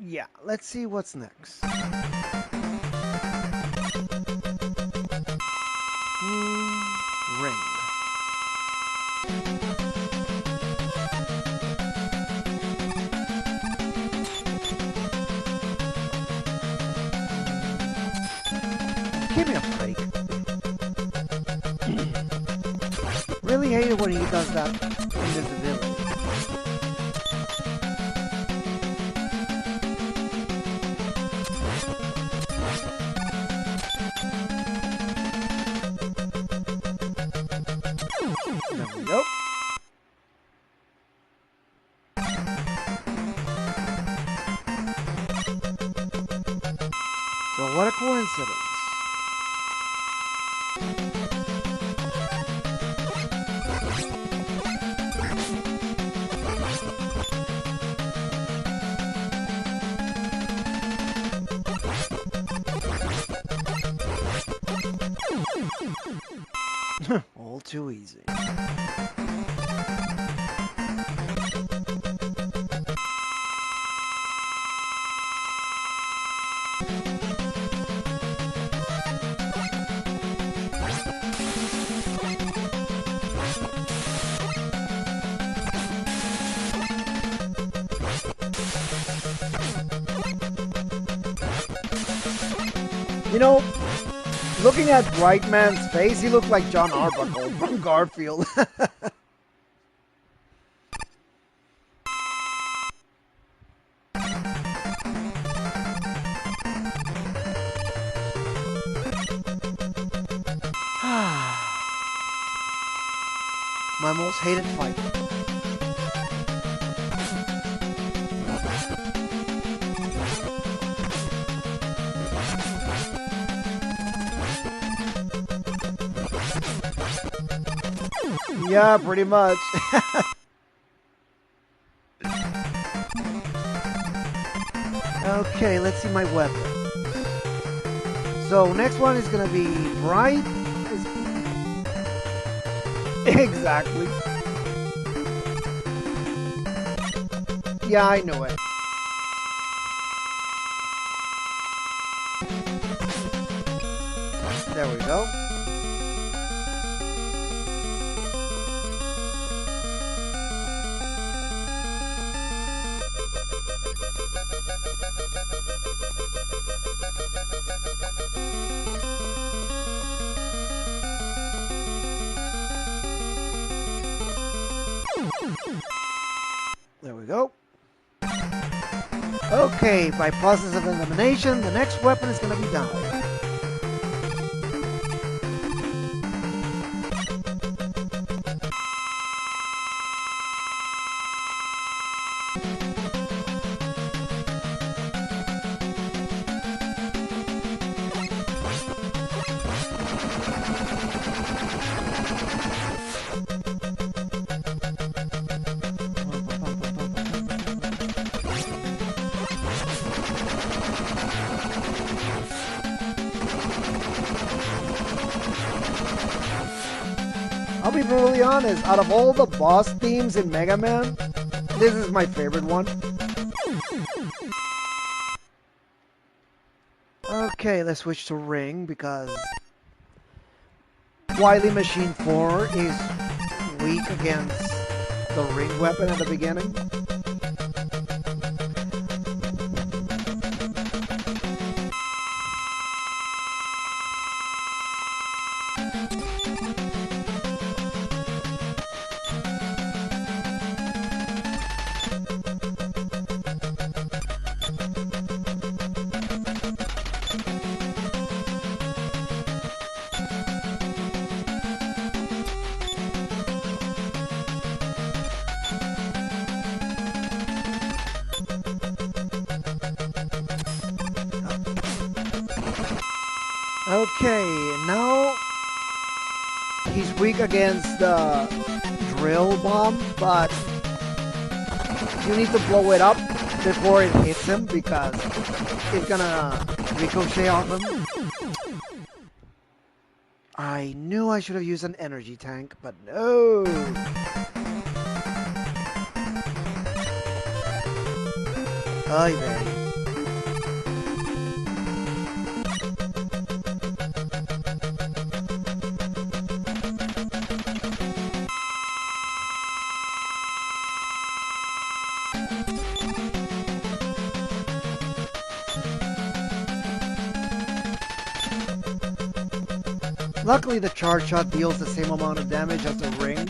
Yeah, let's see what's next. Ring. Give me a break. Really hate it when he does that invisibility. Nope. Well, what a coincidence. All too easy. You know, looking at Brightman's face, he looked like John Arbuckle from Garfield. My most hated fight. Yeah, pretty much. Okay, let's see my weapon. So next one is gonna be bright. Exactly. Yeah, I know it. There we go. There we go. Okay, by process of elimination, the next weapon is going to be down. I'll be brutally honest, out of all the boss themes in Mega Man, this is my favorite one. Okay, let's switch to Ring because Wily Machine 4 is weak against the Ring weapon at the beginning. Okay, now he's weak against the drill bomb, but you need to blow it up before it hits him because it's gonna ricochet off him. I knew I should have used an energy tank, but no. Ay, vey. Luckily, the charge shot deals the same amount of damage as the ring.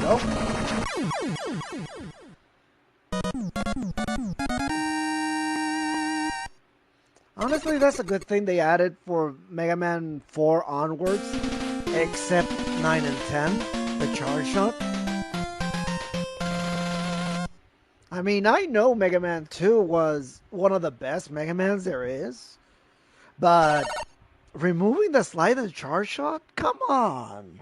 Go. Honestly, that's a good thing they added for Mega Man 4 onwards, except 9 and 10, the charge shot. I mean, I know Mega Man 2 was one of the best Mega Mans there is, but removing the slide and charge shot? Come on!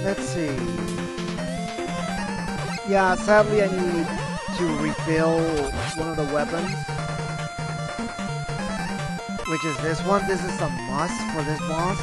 Let's see. Yeah, sadly I need to refill one of the weapons, which is this one. This is a must for this boss.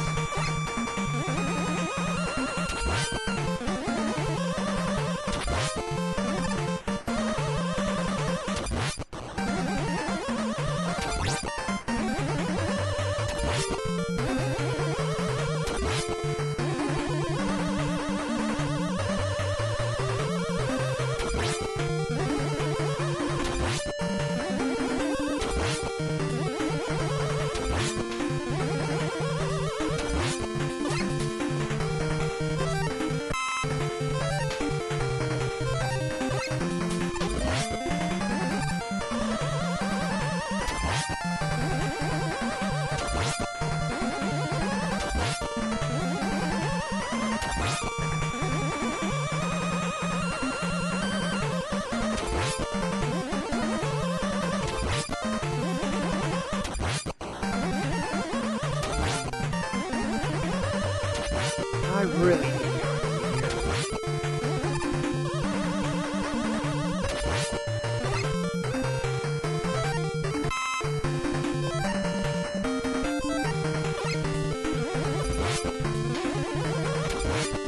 I really need it.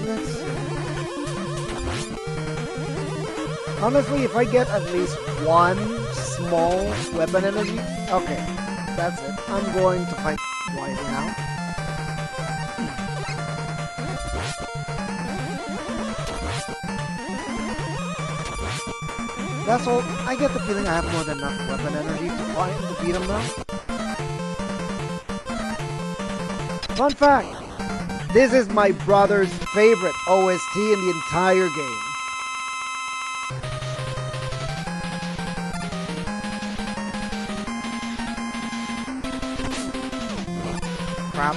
Let's see. Honestly, if I get at least one small weapon energy, okay, that's it. I'm going to fight Wily now. That's all. I get the feeling I have more than enough weapon energy to beat him now. Fun fact, this is my brother's favorite OST in the entire game. Crap.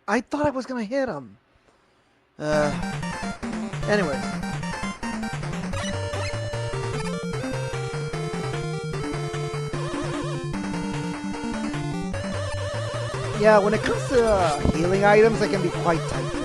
I thought I was gonna hit him. Anyways. Yeah, when it comes to healing items, I can be quite tight-fisted.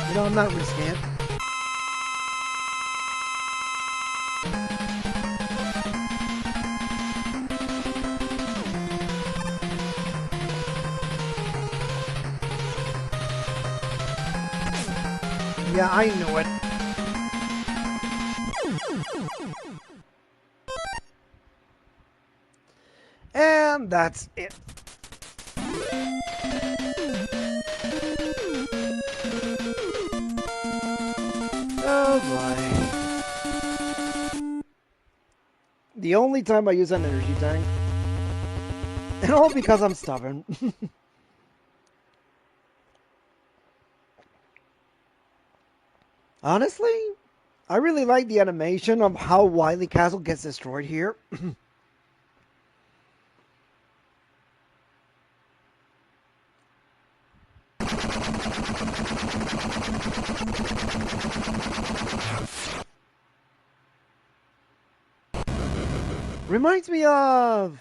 You know, I'm not risking it. Yeah, I knew it. And that's it. Oh boy. The only time I use an energy tank. And all because I'm stubborn. Honestly, I really like the animation of how Wily Castle gets destroyed here. Reminds me of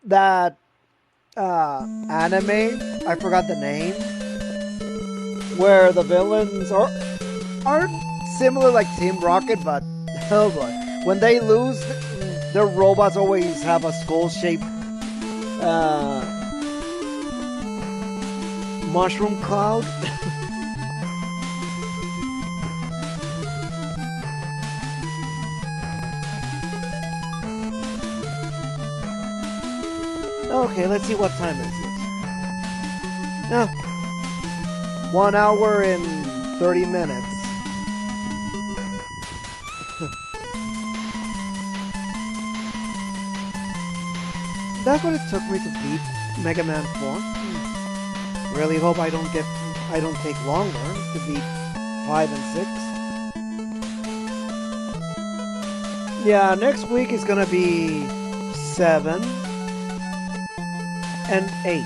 that anime, I forgot the name, where the villains aren't similar like Team Rocket, but oh boy, when they lose, their robots always have a skull shape uh, mushroom cloud. Okay, let's see what time is it. No, 1 hour and 30 minutes. That's what it took me to beat Mega Man 4. Really hope I don't take longer to beat 5 and 6. Yeah, next week is gonna be 7 and 8.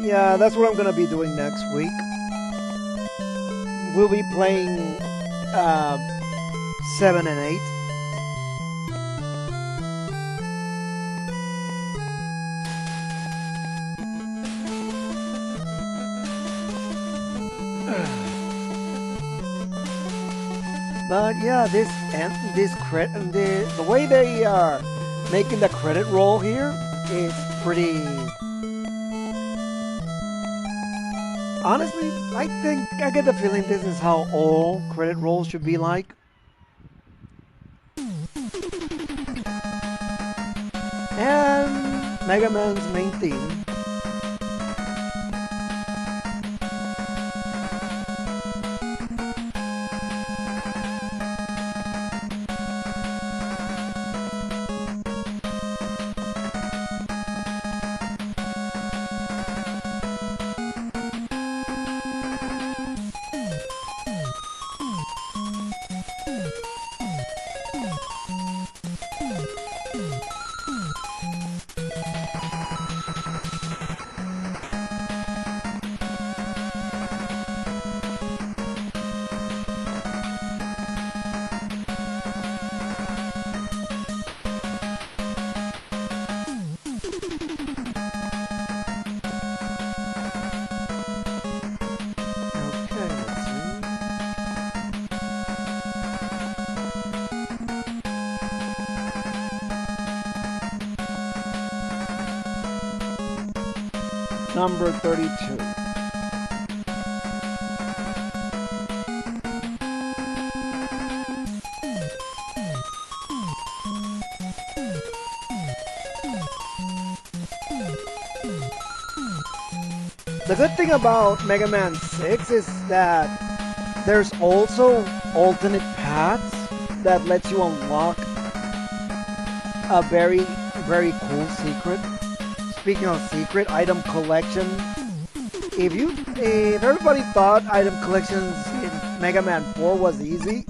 Yeah, that's what I'm gonna be doing next week. We'll be playing 7 and 8. But yeah, the way they are making the credit roll here is pretty. Honestly, I get the feeling this is how all credit rolls should be like. And Mega Man's main theme. Number 32. The good thing about Mega Man 6 is that there's also alternate paths that lets you unlock a very, very cool secret. Speaking of secret, item collection. If everybody thought item collections in Mega Man 4 was easy,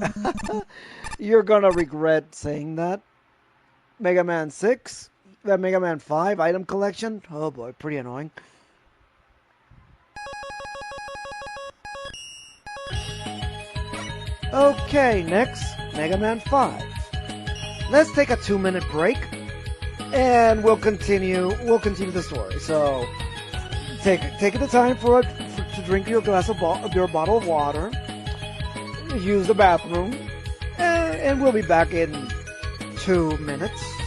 you're gonna regret saying that. Mega Man 6, Mega Man 5 item collection. Oh boy, pretty annoying. Okay, next, Mega Man 5. Let's take a 2-minute break. And we'll continue the story. So take the time to drink your your bottle of water, use the bathroom, and we'll be back in 2 minutes.